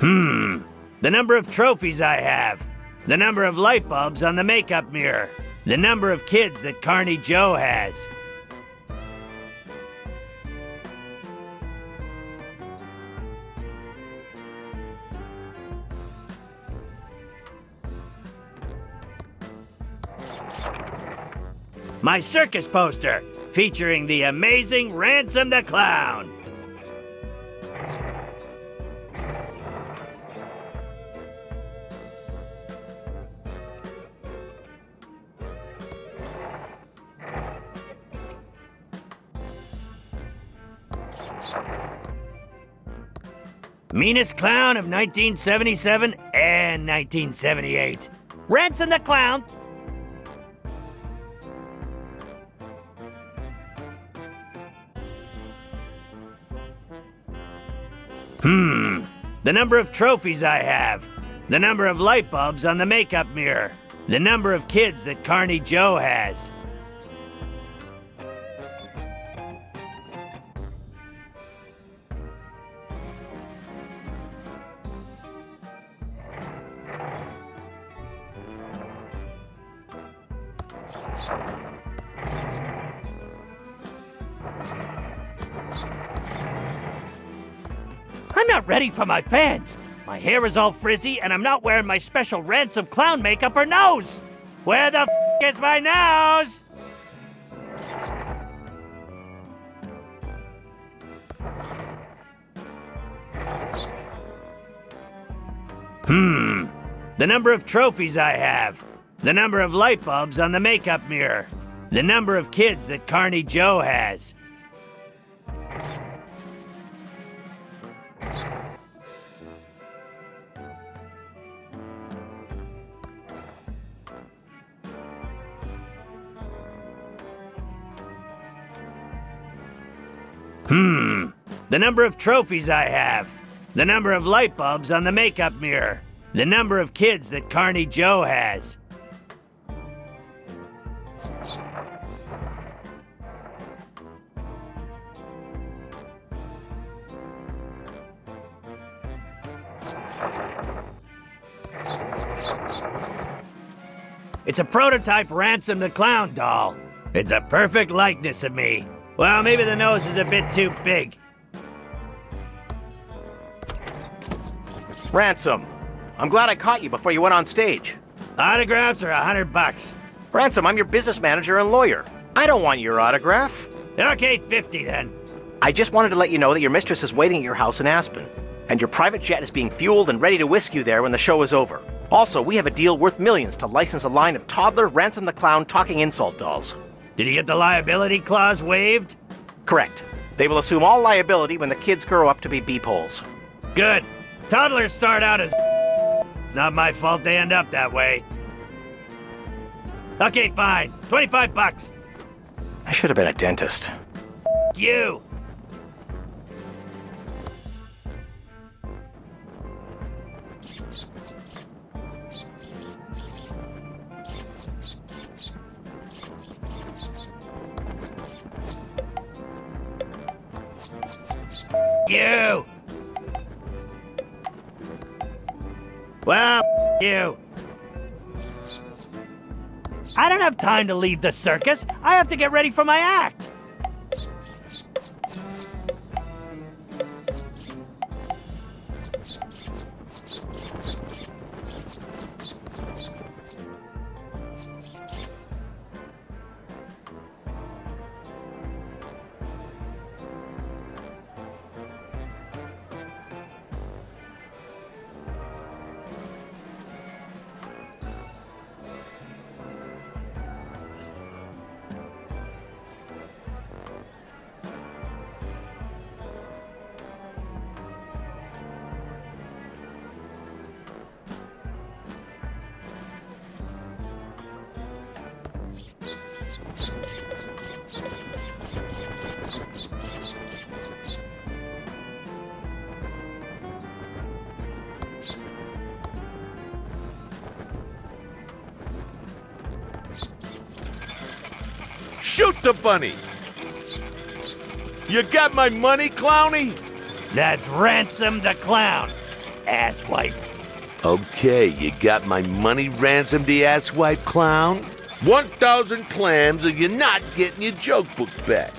The number of trophies I have. The number of light bulbs on the makeup mirror. The number of kids that Carney Joe has. My circus poster, featuring the amazing Ransom the Clown. Meanest clown of 1977 and 1978. Ransom the Clown. The number of trophies I have. The number of light bulbs on the makeup mirror. The number of kids that Carney Joe has. I'm not ready for my fans. My hair is all frizzy, and I'm not wearing my special Ransom clown makeup or nose. Where the is my nose? The number of trophies I have. The number of light bulbs on the makeup mirror. The number of kids that Carney Joe has. The number of trophies I have. The number of light bulbs on the makeup mirror. The number of kids that Carney Joe has. It's a prototype Ransom the Clown doll. It's a perfect likeness of me. Well, maybe the nose is a bit too big. Ransom, I'm glad I caught you before you went on stage. Autographs are $100. Ransom, I'm your business manager and lawyer. I don't want your autograph. Okay, 50 then. I just wanted to let you know that your mistress is waiting at your house in Aspen, and your private jet is being fueled and ready to whisk you there when the show is over. Also, we have a deal worth millions to license a line of toddler Ransom the Clown talking insult dolls. Did you get the liability clause waived? Correct. They will assume all liability when the kids grow up to be beep-holes. Good. Toddlers start out as It's not my fault they end up that way. Okay, fine. $25. I should have been a dentist. You! You! Well, you. I don't have time to leave the circus. I have to get ready for my act. Shoot the bunny! You got my money, Clowny? That's Ransom the Clown, asswipe. Okay, you got my money, Ransom the asswipe clown? 1,000 clams or you're not getting your joke book back.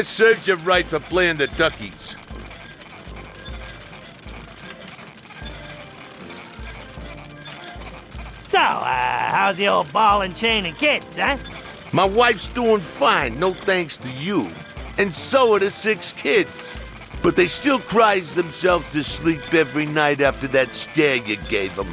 Serves you right for playing the duckies. So, how's the old ball and chain and kids, huh? My wife's doing fine, no thanks to you. And so are the 6 kids. But they still cries themselves to sleep every night after that scare you gave them.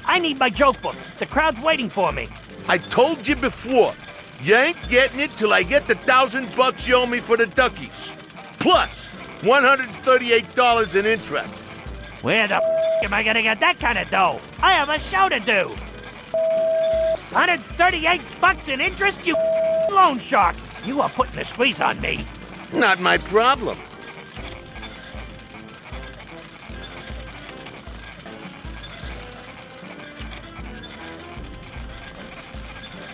I need my joke book. The crowd's waiting for me. I told you before, you ain't getting it till I get the $1,000 you owe me for the duckies. Plus, $138 in interest. Where the am I gonna get that kind of dough? I have a show to do. $138 in interest, you loan shark. You are putting a squeeze on me. Not my problem.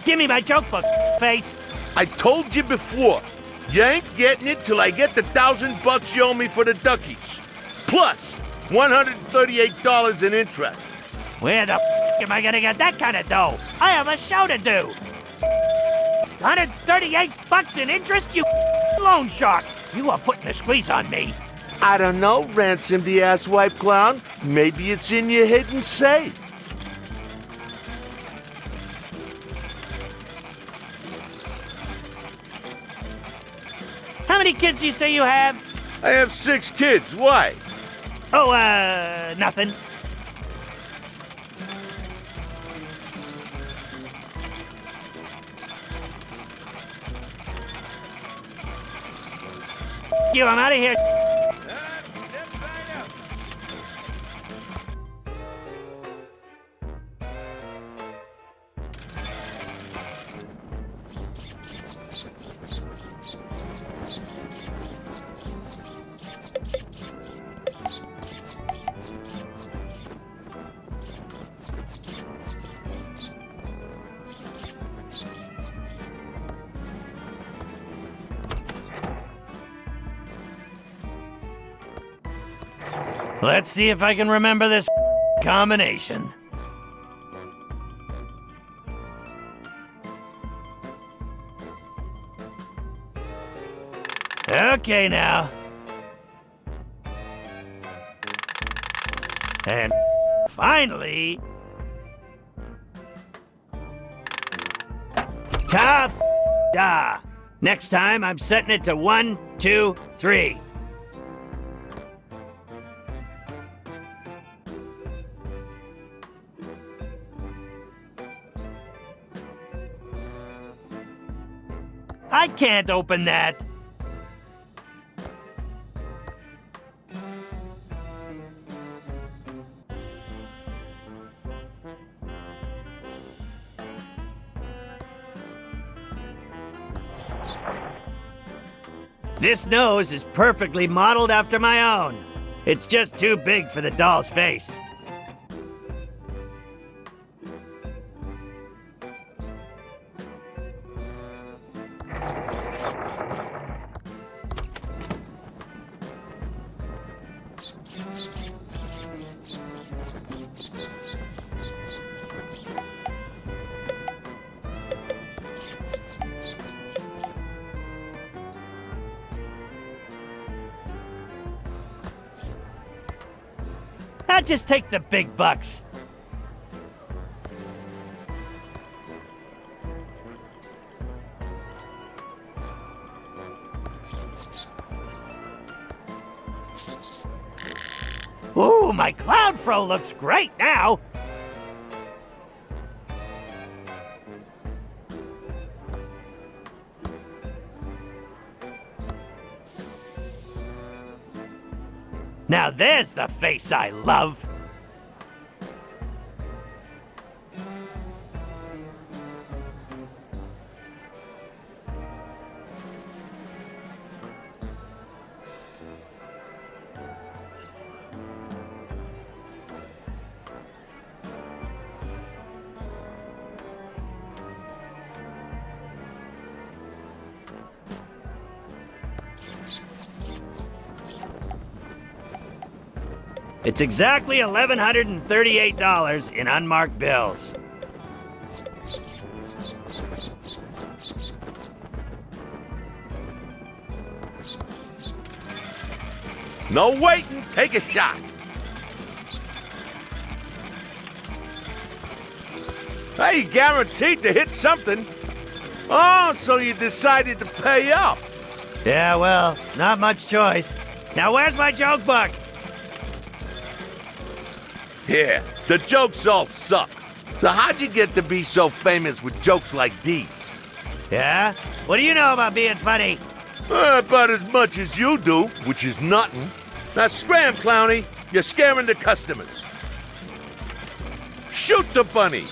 Give me my joke book, face. I told you before, you ain't getting it till I get the $1,000 you owe me for the duckies. Plus, $138 in interest. Where the am I gonna get that kind of dough? I have a show to do. $138 in interest, you loan shark. You are putting a squeeze on me. I don't know, Ransom the asswipe clown. Maybe it's in your hidden safe. How many kids do you say you have? I have 6 kids. Why? Oh, nothing. You, I'm out of here. Let's see if I can remember this combination. Okay now. And finally... Tough da. Next time, I'm setting it to 1, 2, 3. I can't open that. This nose is perfectly modeled after my own. It's just too big for the doll's face. I'll just take the big bucks. Ooh, my cloud fro looks great now. Now there's the face I love. It's exactly $1,138 in unmarked bills. No waiting, take a shot. Hey, guaranteed to hit something. Oh, so you decided to pay up. Yeah, well, not much choice. Now where's my joke book? Yeah, the jokes all suck. So how'd you get to be so famous with jokes like these? Yeah? What do you know about being funny? About as much as you do, which is nothing. Now scram, Clowny. You're scaring the customers. Shoot the bunny.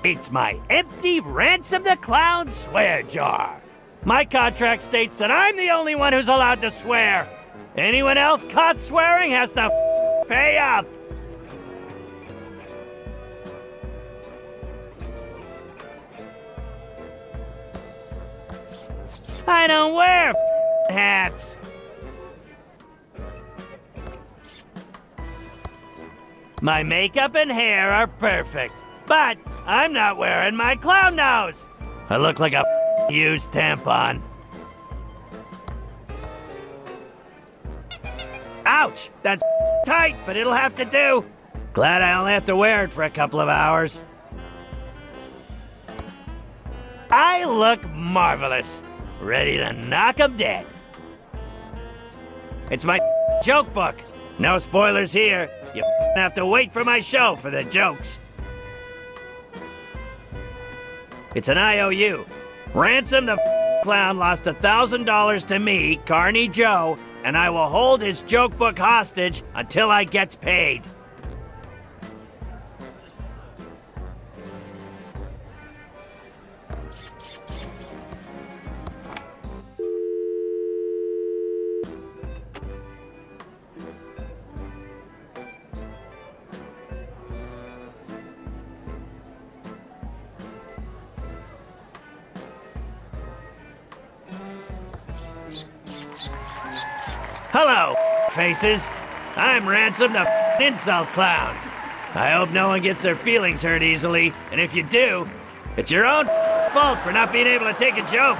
It's my empty Ransom the Clown swear jar. My contract states that I'm the only one who's allowed to swear. Anyone else caught swearing has to pay up. I don't wear hats. My makeup and hair are perfect, but I'm not wearing my clown nose. I look like a used tampon. Ouch! That's tight, but it'll have to do. Glad I only have to wear it for a couple of hours. I look marvelous. Ready to knock 'em dead. It's my joke book. No spoilers here. You have to wait for my show for the jokes. It's an IOU. Ransom the clown lost $1,000 to me, Carney Joe, and I will hold his joke book hostage until I gets paid. Hello, faces. I'm Ransom the insult clown. I hope no one gets their feelings hurt easily, and if you do, it's your own fault for not being able to take a joke.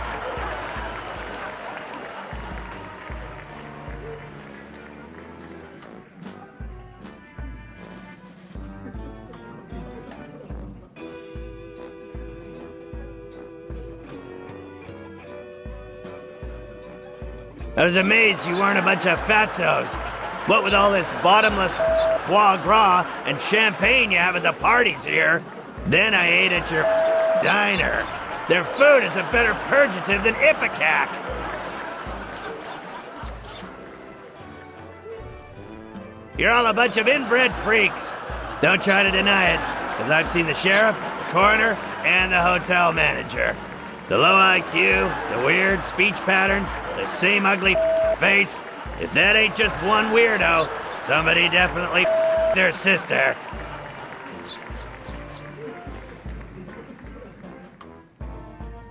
I was amazed you weren't a bunch of fatzos. What with all this bottomless foie gras and champagne you have at the parties here. Then I ate at your diner. Their food is a better purgative than Ipecac. You're all a bunch of inbred freaks. Don't try to deny it, because I've seen the sheriff, the coroner, and the hotel manager. The low IQ, the weird speech patterns, the same ugly face. If that ain't just one weirdo, somebody definitely their sister.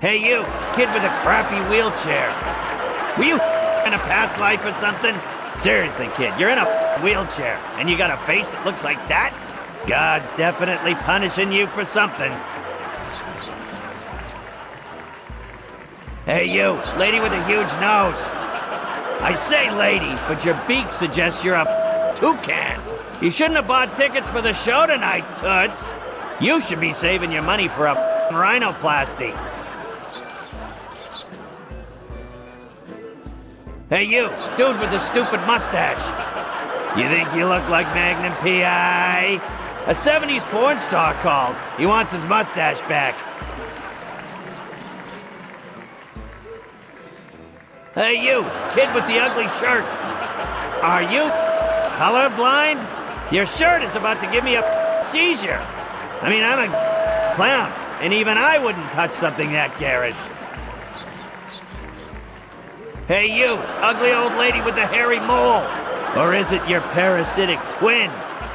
Hey you, kid with a crappy wheelchair. Were you in a past life or something? Seriously, kid, you're in a wheelchair, and you got a face that looks like that? God's definitely punishing you for something. Hey you, lady with a huge nose. I say lady, but your beak suggests you're a toucan. You shouldn't have bought tickets for the show tonight, Toots. You should be saving your money for a rhinoplasty. Hey you, dude with the stupid mustache. You think you look like Magnum P.I.? A 70s porn star called. He wants his mustache back. Hey you, kid with the ugly shirt. Are you colorblind? Your shirt is about to give me a seizure. I mean, I'm a clown, and even I wouldn't touch something that garish. Hey you, ugly old lady with the hairy mole. Or is it your parasitic twin?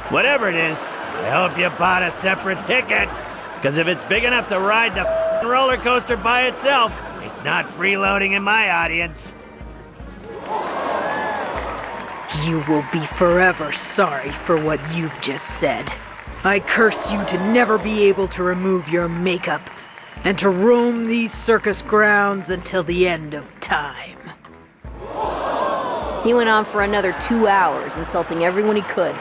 Whatever it is, I hope you bought a separate ticket. Because if it's big enough to ride the roller coaster by itself, it's not freeloading in my audience. You will be forever sorry for what you've just said. I curse you to never be able to remove your makeup and to roam these circus grounds until the end of time. He went on for another 2 hours, insulting everyone he could.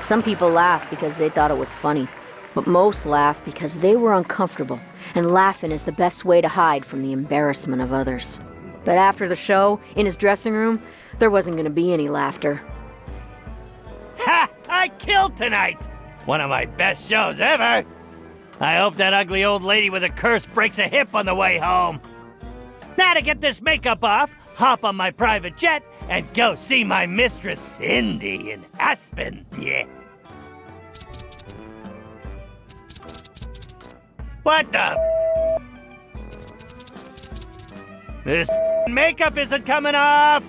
Some people laughed because they thought it was funny, but most laughed because they were uncomfortable, and laughing is the best way to hide from the embarrassment of others. But after the show, in his dressing room, there wasn't going to be any laughter. Ha! I killed tonight! One of my best shows ever! I hope that ugly old lady with a curse breaks a hip on the way home. Now to get this makeup off, hop on my private jet and go see my mistress Cindy in Aspen. Yeah. What the? This makeup isn't coming off!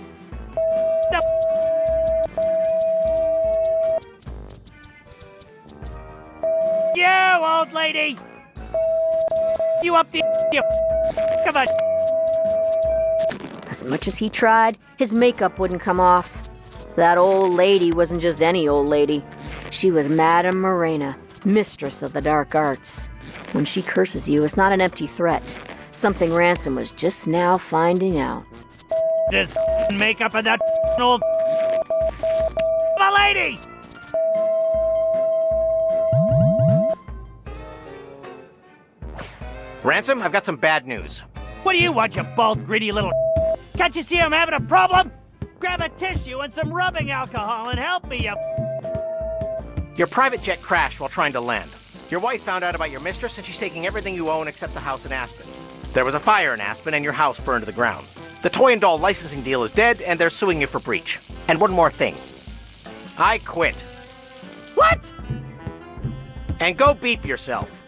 You, old lady! You up the... You... Come on. As much as he tried, his makeup wouldn't come off. That old lady wasn't just any old lady. She was Madame Morena, mistress of the dark arts. When she curses you, it's not an empty threat. Something Ransom was just now finding out. This makeup of that old... a lady! Ransom, I've got some bad news. What do you want, you bald, greedy little... Can't you see I'm having a problem? Grab a tissue and some rubbing alcohol and help me, you... Your private jet crashed while trying to land. Your wife found out about your mistress and she's taking everything you own except the house in Aspen. There was a fire in Aspen and your house burned to the ground. The toy and doll licensing deal is dead and they're suing you for breach. And one more thing. I quit. What? And go beep yourself.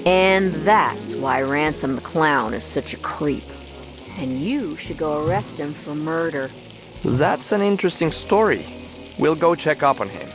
And that's why Ransom the Clown is such a creep. And you should go arrest him for murder. That's an interesting story. We'll go check up on him.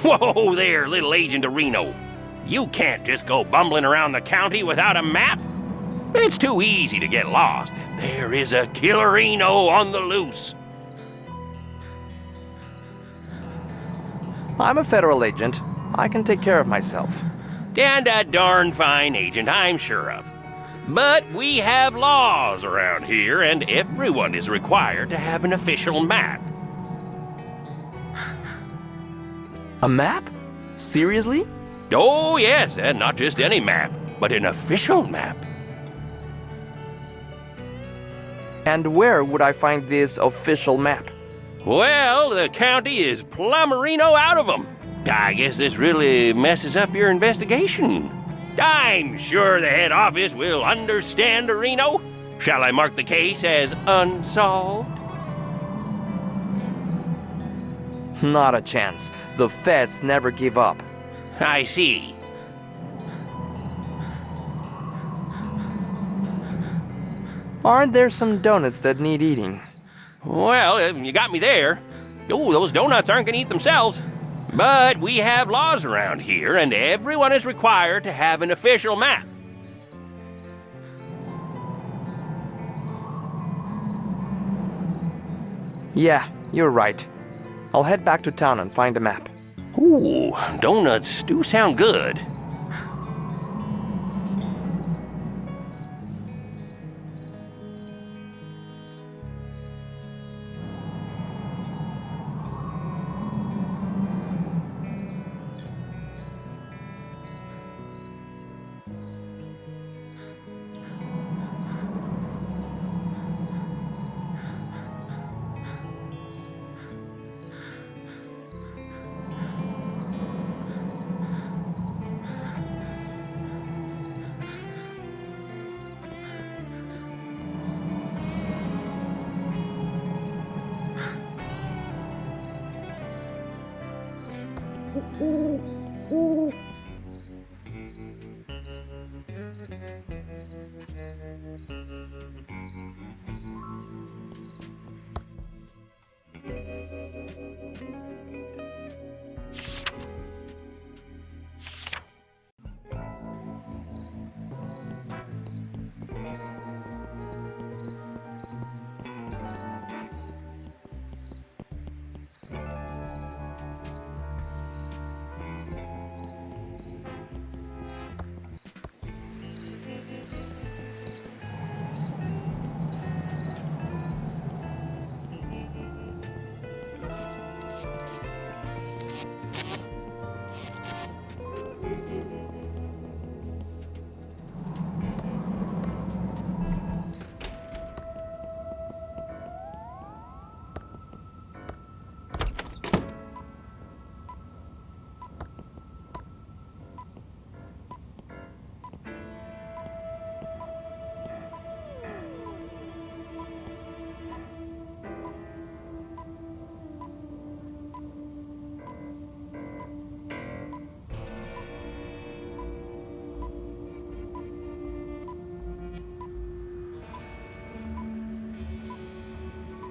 Whoa there, little Agent of Reno. You can't just go bumbling around the county without a map. It's too easy to get lost. There is a killerino on the loose. I'm a federal agent. I can take care of myself. And a darn fine agent, I'm sure of. But we have laws around here, and everyone is required to have an official map. A map? Seriously? Oh, yes, and not just any map, but an official map. And where would I find this official map? Well, the county is plumberino out of them. I guess this really messes up your investigation. I'm sure the head office will understand, Reno. Shall I mark the case as unsolved? Not a chance. The feds never give up. I see. Aren't there some donuts that need eating? Well, you got me there. Oh, those donuts aren't going to eat themselves. But we have laws around here, and everyone is required to have an official map. Yeah, you're right. I'll head back to town and find a map. Ooh, donuts do sound good.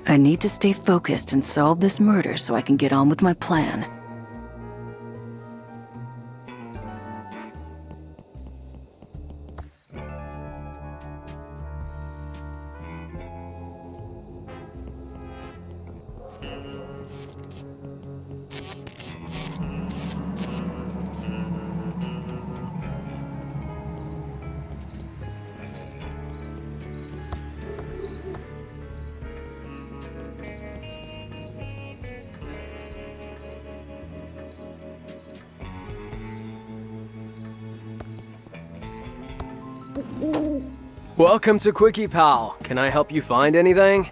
I need to stay focused and solve this murder so I can get on with my plan. Welcome to Quickie Pal. Can I help you find anything?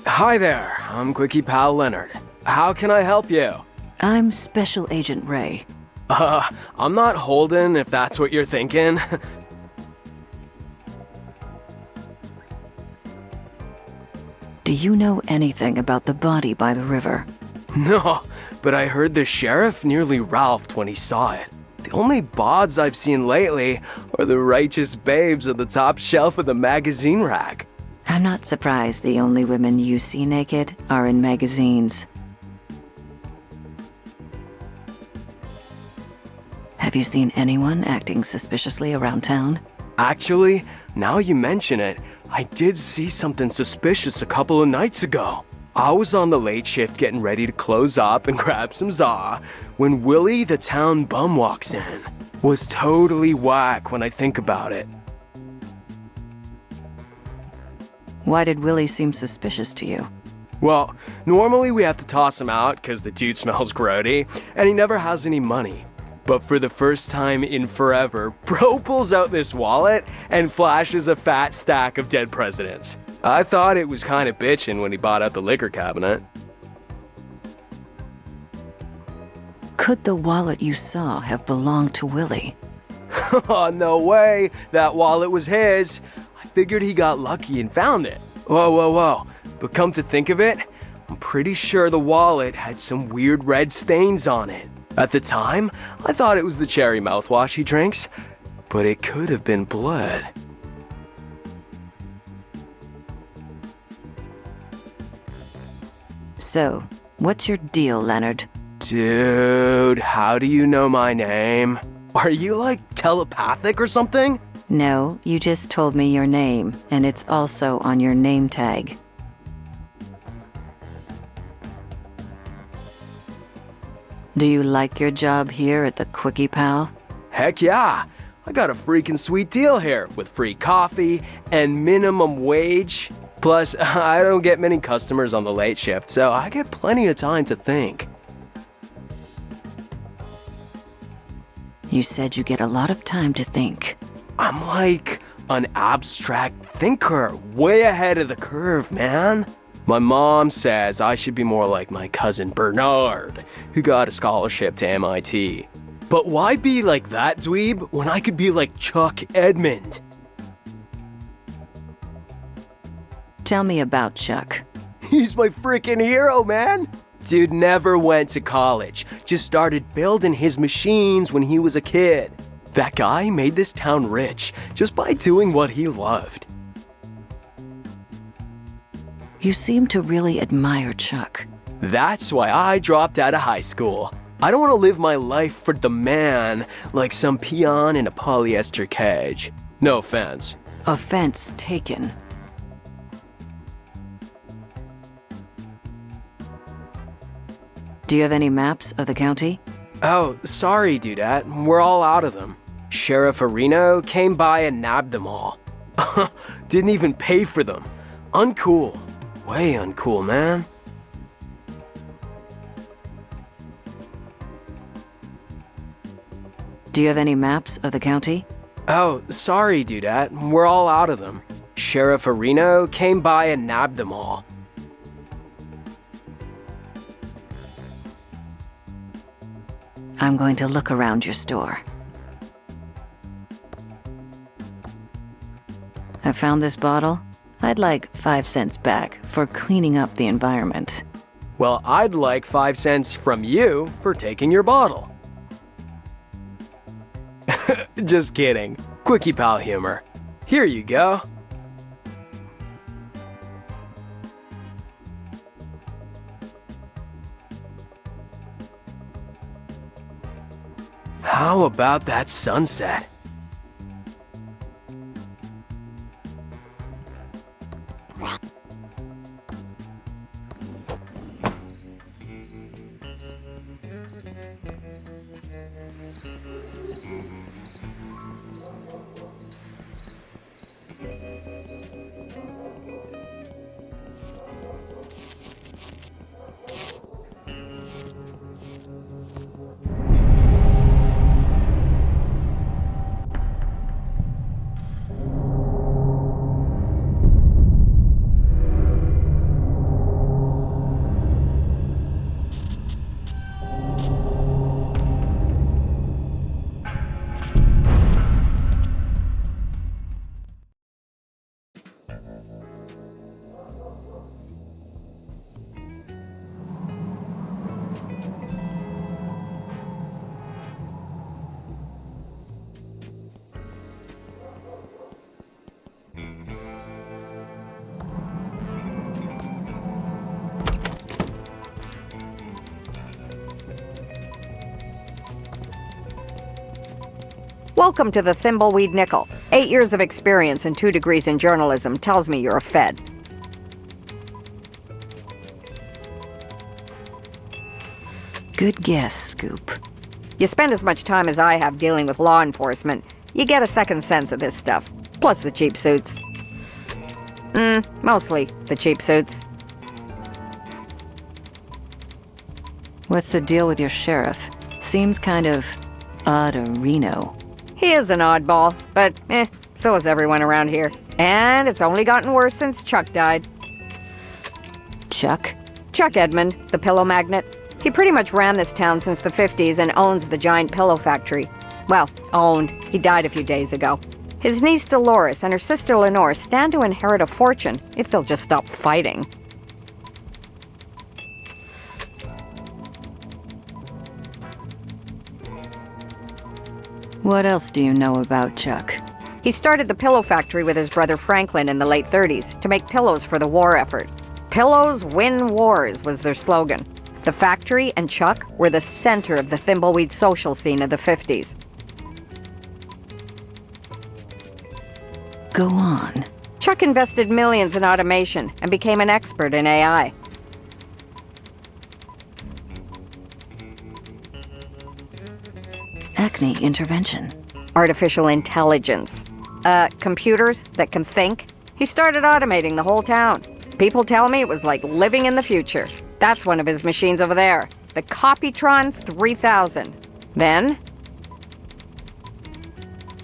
Hi there, I'm Quickie Pal Leonard. How can I help you? I'm Special Agent Ray. I'm not Holden, if that's what you're thinking. Do you know anything about the body by the river? No, but I heard the sheriff nearly ralphed when he saw it. The only bods I've seen lately are the righteous babes on the top shelf of the magazine rack. I'm not surprised the only women you see naked are in magazines. Have you seen anyone acting suspiciously around town? Actually, now you mention it, I did see something suspicious a couple of nights ago. I was on the late shift getting ready to close up and grab some za when Willie the town bum walks in. Was totally whack when I think about it. Why did Willie seem suspicious to you? Well, normally we have to toss him out because the dude smells grody and he never has any money. But for the first time in forever, Bro pulls out this wallet and flashes a fat stack of dead presidents. I thought it was kind of bitchin' when he bought out the liquor cabinet. Could the wallet you saw have belonged to Willie? Oh, no way. That wallet was his. I figured he got lucky and found it. Whoa. But come to think of it, I'm pretty sure the wallet had some weird red stains on it. At the time, I thought it was the cherry mouthwash he drinks, but it could have been blood. So, what's your deal, Leonard? Dude, how do you know my name? Are you like telepathic or something? No, you just told me your name, and it's also on your name tag. Do you like your job here at the Quickie Pal? Heck yeah! I got a freaking sweet deal here with free coffee and minimum wage. Plus, I don't get many customers on the late shift, so I get plenty of time to think. You said you get a lot of time to think. I'm like an abstract thinker, way ahead of the curve, man. My mom says I should be more like my cousin Bernard, who got a scholarship to MIT. But why be like that dweeb when I could be like Chuck Edmund? Tell me about Chuck. He's my freaking hero, man. Dude never went to college, just started building his machines when he was a kid. That guy made this town rich just by doing what he loved. You seem to really admire Chuck. That's why I dropped out of high school. I don't want to live my life for the man like some peon in a polyester cage. No offense. Offense taken. Do you have any maps of the county? Oh, sorry, dudette. We're all out of them. Sheriff Areno came by and nabbed them all. Didn't even pay for them. Uncool. Way uncool, man. Do you have any maps of the county? Oh, sorry, dudette. We're all out of them. Sheriff Areno came by and nabbed them all. I'm going to look around your store. I found this bottle. I'd like 5 cents back for cleaning up the environment. Well, I'd like 5 cents from you for taking your bottle. Just kidding. Quickie pal humor. Here you go. How about that sunset? Welcome to the Thimbleweed Nickel. 8 years of experience and 2 degrees in journalism tells me you're a Fed. Good guess, Scoop. You spend as much time as I have dealing with law enforcement, you get a second sense of this stuff. Plus the cheap suits. Mostly the cheap suits. What's the deal with your sheriff? Seems kind of odd-a-reno. He is an oddball, but so is everyone around here. And it's only gotten worse since Chuck died. Chuck? Chuck Edmund, the pillow magnate. He pretty much ran this town since the 50s and owns the giant pillow factory. Well, owned. He died a few days ago. His niece Dolores and her sister Lenore stand to inherit a fortune if they'll just stop fighting. What else do you know about Chuck? He started the pillow factory with his brother Franklin in the late 30s to make pillows for the war effort. Pillows win wars was their slogan. The factory and Chuck were the center of the Thimbleweed social scene of the 50s. Go on. Chuck invested millions in automation and became an expert in AI. Acne intervention. Artificial intelligence. Computers that can think. He started automating the whole town. People tell me it was like living in the future. That's one of his machines over there. The Copytron 3000. Then...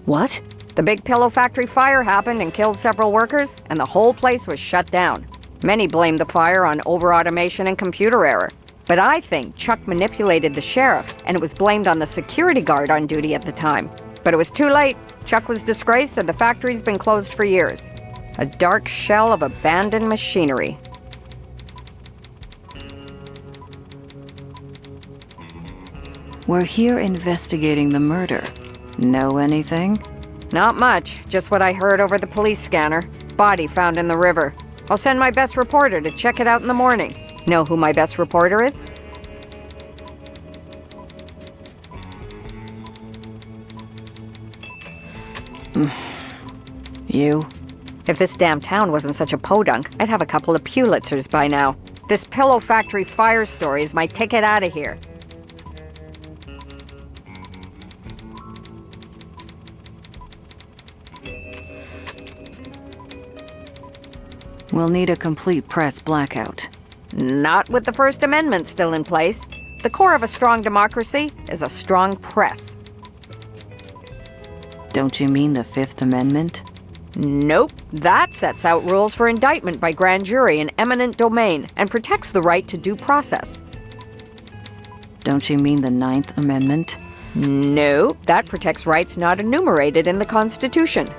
What? The big pillow factory fire happened and killed several workers, and the whole place was shut down. Many blamed the fire on over-automation and computer error. But I think Chuck manipulated the sheriff, and it was blamed on the security guard on duty at the time. But it was too late. Chuck was disgraced, and the factory's been closed for years. A dark shell of abandoned machinery. We're here investigating the murder. Know anything? Not much. Just what I heard over the police scanner. Body found in the river. I'll send my best reporter to check it out in the morning. Know who my best reporter is? You? If this damn town wasn't such a podunk, I'd have a couple of Pulitzers by now. This pillow factory fire story is my ticket out of here. We'll need a complete press blackout. Not with the First Amendment still in place. The core of a strong democracy is a strong press. Don't you mean the Fifth Amendment? Nope. That sets out rules for indictment by grand jury in eminent domain and protects the right to due process. Don't you mean the Ninth Amendment? No, that protects rights not enumerated in the Constitution.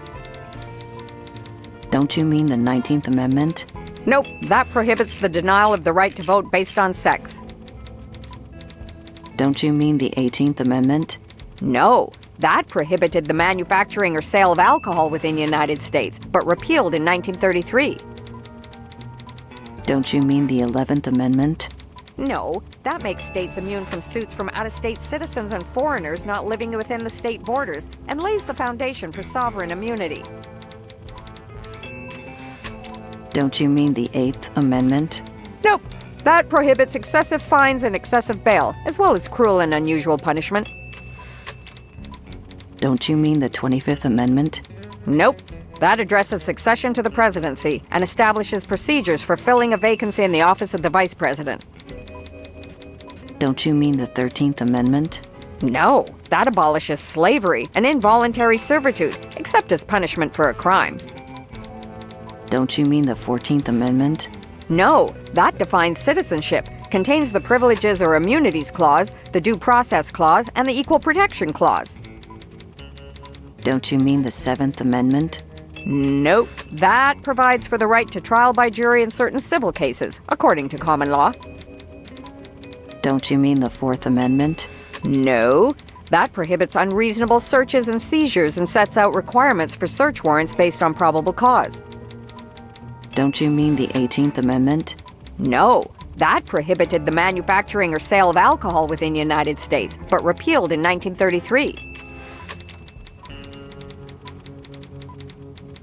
Don't you mean the 19th Amendment? Nope, that prohibits the denial of the right to vote based on sex. Don't you mean the 18th Amendment? No, that prohibited the manufacturing or sale of alcohol within the United States, but repealed in 1933. Don't you mean the 11th Amendment? No, that makes states immune from suits from out-of-state citizens and foreigners not living within the state borders, and lays the foundation for sovereign immunity. Don't you mean the 8th Amendment? Nope, that prohibits excessive fines and excessive bail, as well as cruel and unusual punishment. Don't you mean the 25th Amendment? Nope. That addresses succession to the presidency and establishes procedures for filling a vacancy in the office of the vice president. Don't you mean the 13th Amendment? No, that abolishes slavery and involuntary servitude, except as punishment for a crime. Don't you mean the 14th Amendment? No, that defines citizenship, contains the Privileges or Immunities Clause, the Due Process Clause, and the Equal Protection Clause. Don't you mean the 7th Amendment? Nope. That provides for the right to trial by jury in certain civil cases, according to common law. Don't you mean the 4th Amendment? No. That prohibits unreasonable searches and seizures and sets out requirements for search warrants based on probable cause. Don't you mean the 18th Amendment? No. That prohibited the manufacturing or sale of alcohol within the United States, but repealed in 1933.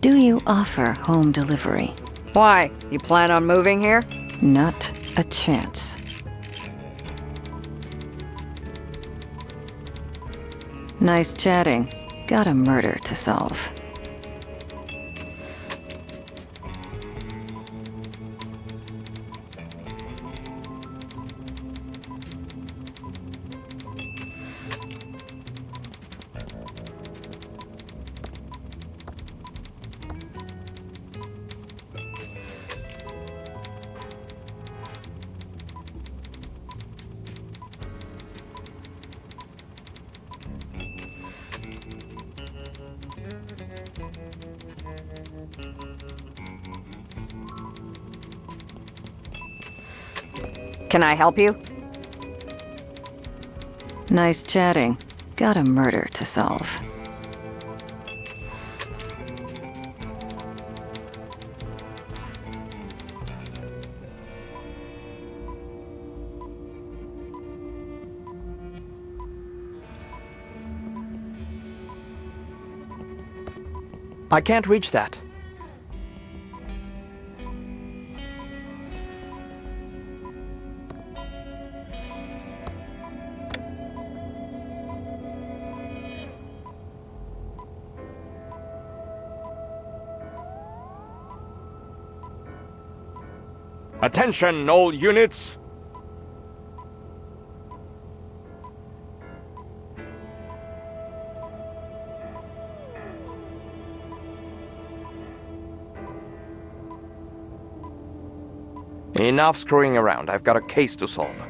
Do you offer home delivery? Why? You plan on moving here? Not a chance. Nice chatting. Got a murder to solve. Can I help you? Nice chatting. Got a murder to solve. I can't reach that. Attention, all units! Enough screwing around. I've got a case to solve.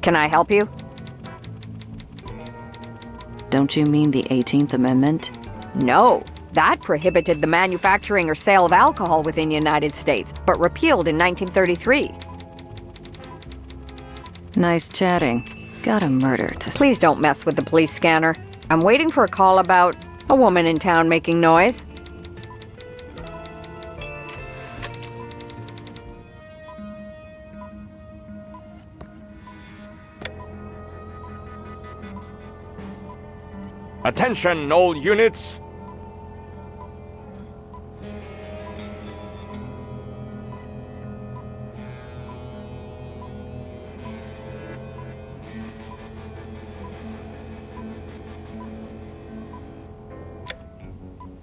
Can I help you? Don't you mean the 18th Amendment? No. That prohibited the manufacturing or sale of alcohol within the United States, but repealed in 1933. Nice chatting. Got a murder to... Please don't mess with the police scanner. I'm waiting for a call about a woman in town making noise. Attention, all units!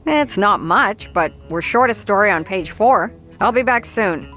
It's not much, but we're short a story on page 4. I'll be back soon.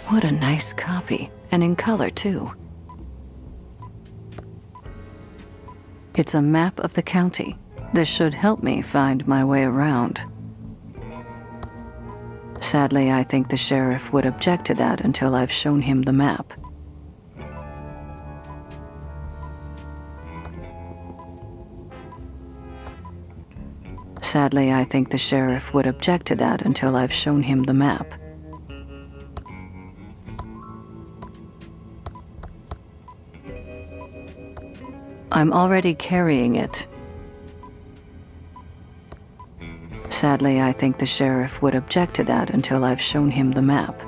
What a nice copy, and in color too. It's a map of the county. This should help me find my way around. Sadly, I think the sheriff would object to that until I've shown him the map. Sadly, I think the sheriff would object to that until I've shown him the map. I'm already carrying it. Sadly, I think the sheriff would object to that until I've shown him the map.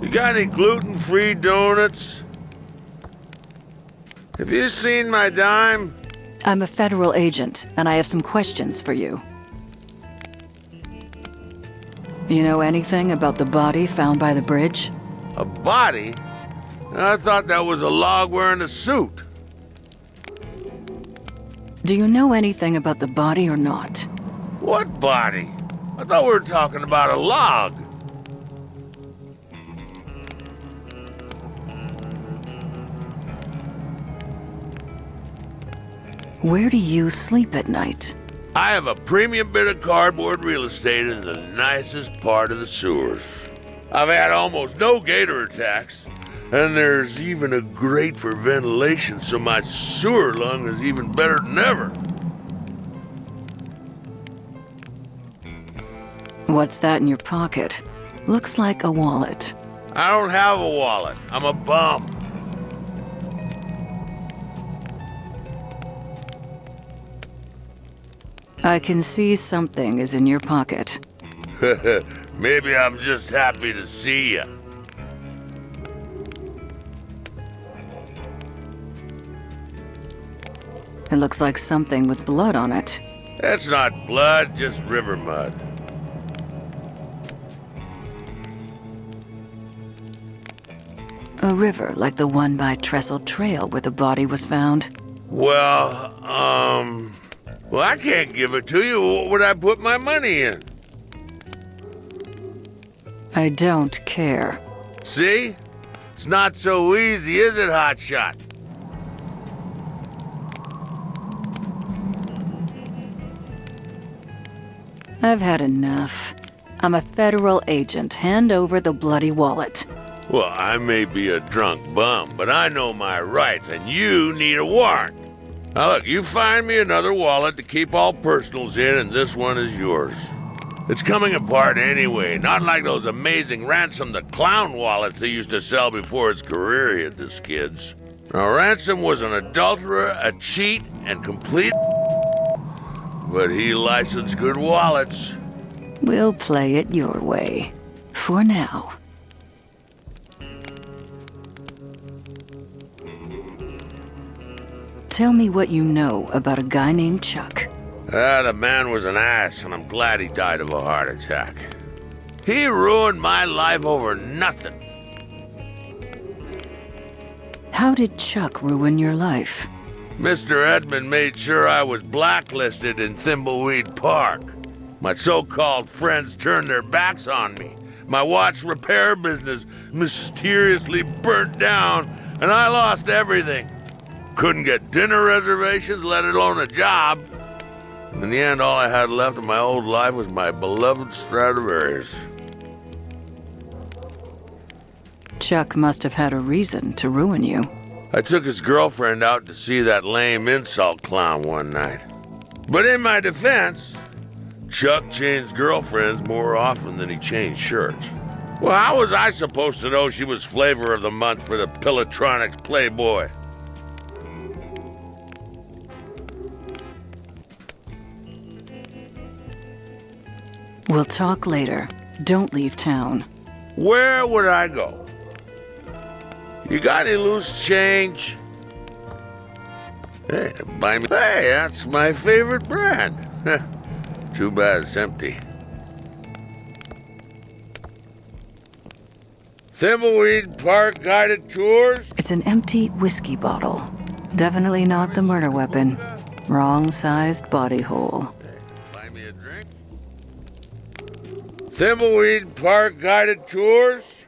You got any gluten-free donuts? Have you seen my dime? I'm a federal agent, and I have some questions for you. You know anything about the body found by the bridge? A body? I thought that was a log wearing a suit. Do you know anything about the body or not? What body? I thought we were talking about a log. Where do you sleep at night? I have a premium bit of cardboard real estate in the nicest part of the sewers. I've had almost no gator attacks, and there's even a grate for ventilation, so my sewer lung is even better than ever. What's that in your pocket? Looks like a wallet. I don't have a wallet. I'm a bum. I can see something is in your pocket. Maybe I'm just happy to see you. It looks like something with blood on it. That's not blood, just river mud. A river like the one by Trestle Trail where the body was found. Well, I can't give it to you. What would I put my money in? I don't care. See? It's not so easy, is it, hotshot? I've had enough. I'm a federal agent. Hand over the bloody wallet. Well, I may be a drunk bum, but I know my rights, and you need a warrant. Now look, you find me another wallet to keep all personals in, and this one is yours. It's coming apart anyway, not like those amazing Ransom the Clown wallets they used to sell before his career hit the skids. Now, Ransom was an adulterer, a cheat, and complete... but he licensed good wallets. We'll play it your way. For now. Tell me what you know about a guy named Chuck. The man was an ass, and I'm glad he died of a heart attack. He ruined my life over nothing. How did Chuck ruin your life? Mr. Edmund made sure I was blacklisted in Thimbleweed Park. My so-called friends turned their backs on me. My watch repair business mysteriously burnt down, and I lost everything. Couldn't get dinner reservations, let alone a job. In the end, all I had left of my old life was my beloved Stradivarius. Chuck must have had a reason to ruin you. I took his girlfriend out to see that lame insult clown one night. But in my defense, Chuck changed girlfriends more often than he changed shirts. Well, how was I supposed to know she was flavor of the month for the Pillatronics Playboy? We'll talk later. Don't leave town. Where would I go? You got any loose change? Hey, buy me. Hey, that's my favorite brand. Too bad it's empty. Thimbleweed Park guided tours? It's an empty whiskey bottle. Definitely not the murder weapon. Wrong-sized body hole. Buy me a drink? Thimbleweed Park guided tours?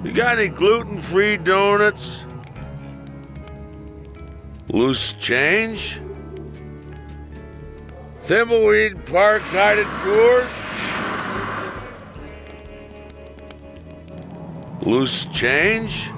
You got any gluten-free donuts? Loose change? Thimbleweed Park guided tours? Loose change?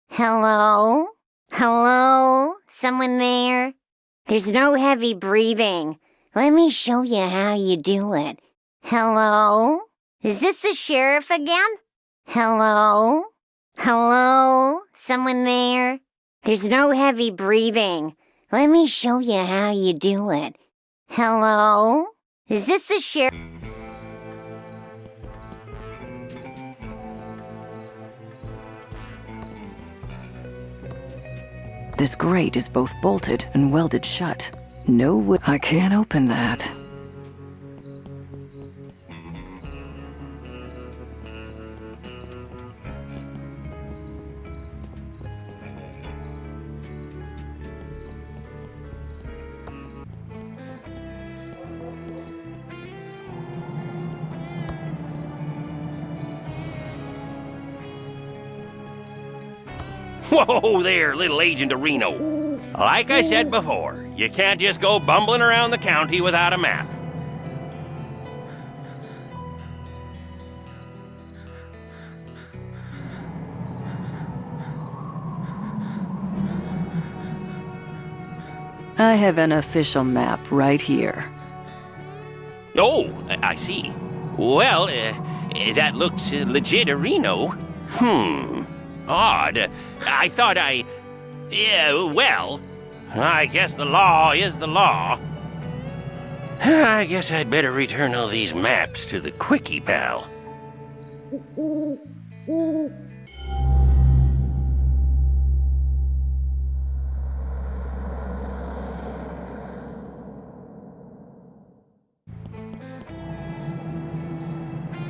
Hello? Hello? Someone there? There's no heavy breathing. Let me show you how you do it. Hello? Is this the sheriff again? Hello? Hello? Someone there? There's no heavy breathing. Let me show you how you do it. Hello? Is this the sheriff? This grate is both bolted and welded shut. No way. I can't open that. Whoa there, little Agent of Reno. Like I said before, you can't just go bumbling around the county without a map. I have an official map right here. Oh, I see. Well, that looks legit, Reno. Odd. I thought Yeah, well, I guess the law is the law. I guess I'd better return all these maps to the Quickie Pal.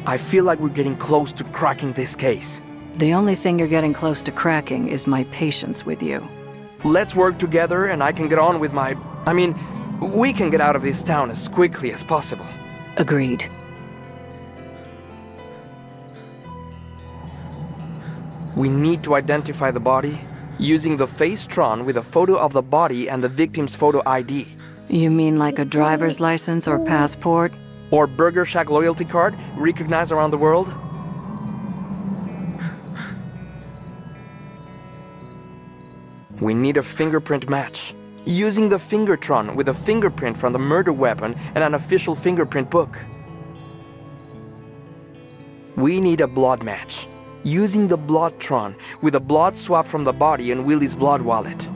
I feel like we're getting close to cracking this case. The only thing you're getting close to cracking is my patience with you. Let's work together and I can get on with my... we can get out of this town as quickly as possible. Agreed. We need to identify the body using the Facetron with a photo of the body and the victim's photo ID. You mean like a driver's license or passport? Or Burger Shack loyalty card recognized around the world? We need a fingerprint match, using the Fingertron with a fingerprint from the murder weapon and an official fingerprint book. We need a blood match, using the Bloodtron with a blood swab from the body and Willie's blood wallet.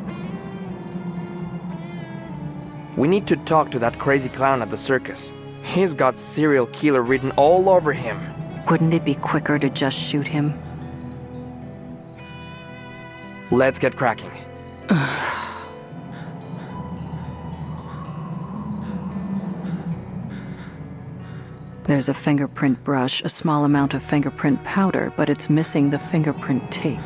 We need to talk to that crazy clown at the circus. He's got serial killer written all over him. Wouldn't it be quicker to just shoot him? Let's get cracking. There's a fingerprint brush, a small amount of fingerprint powder, but it's missing the fingerprint tape.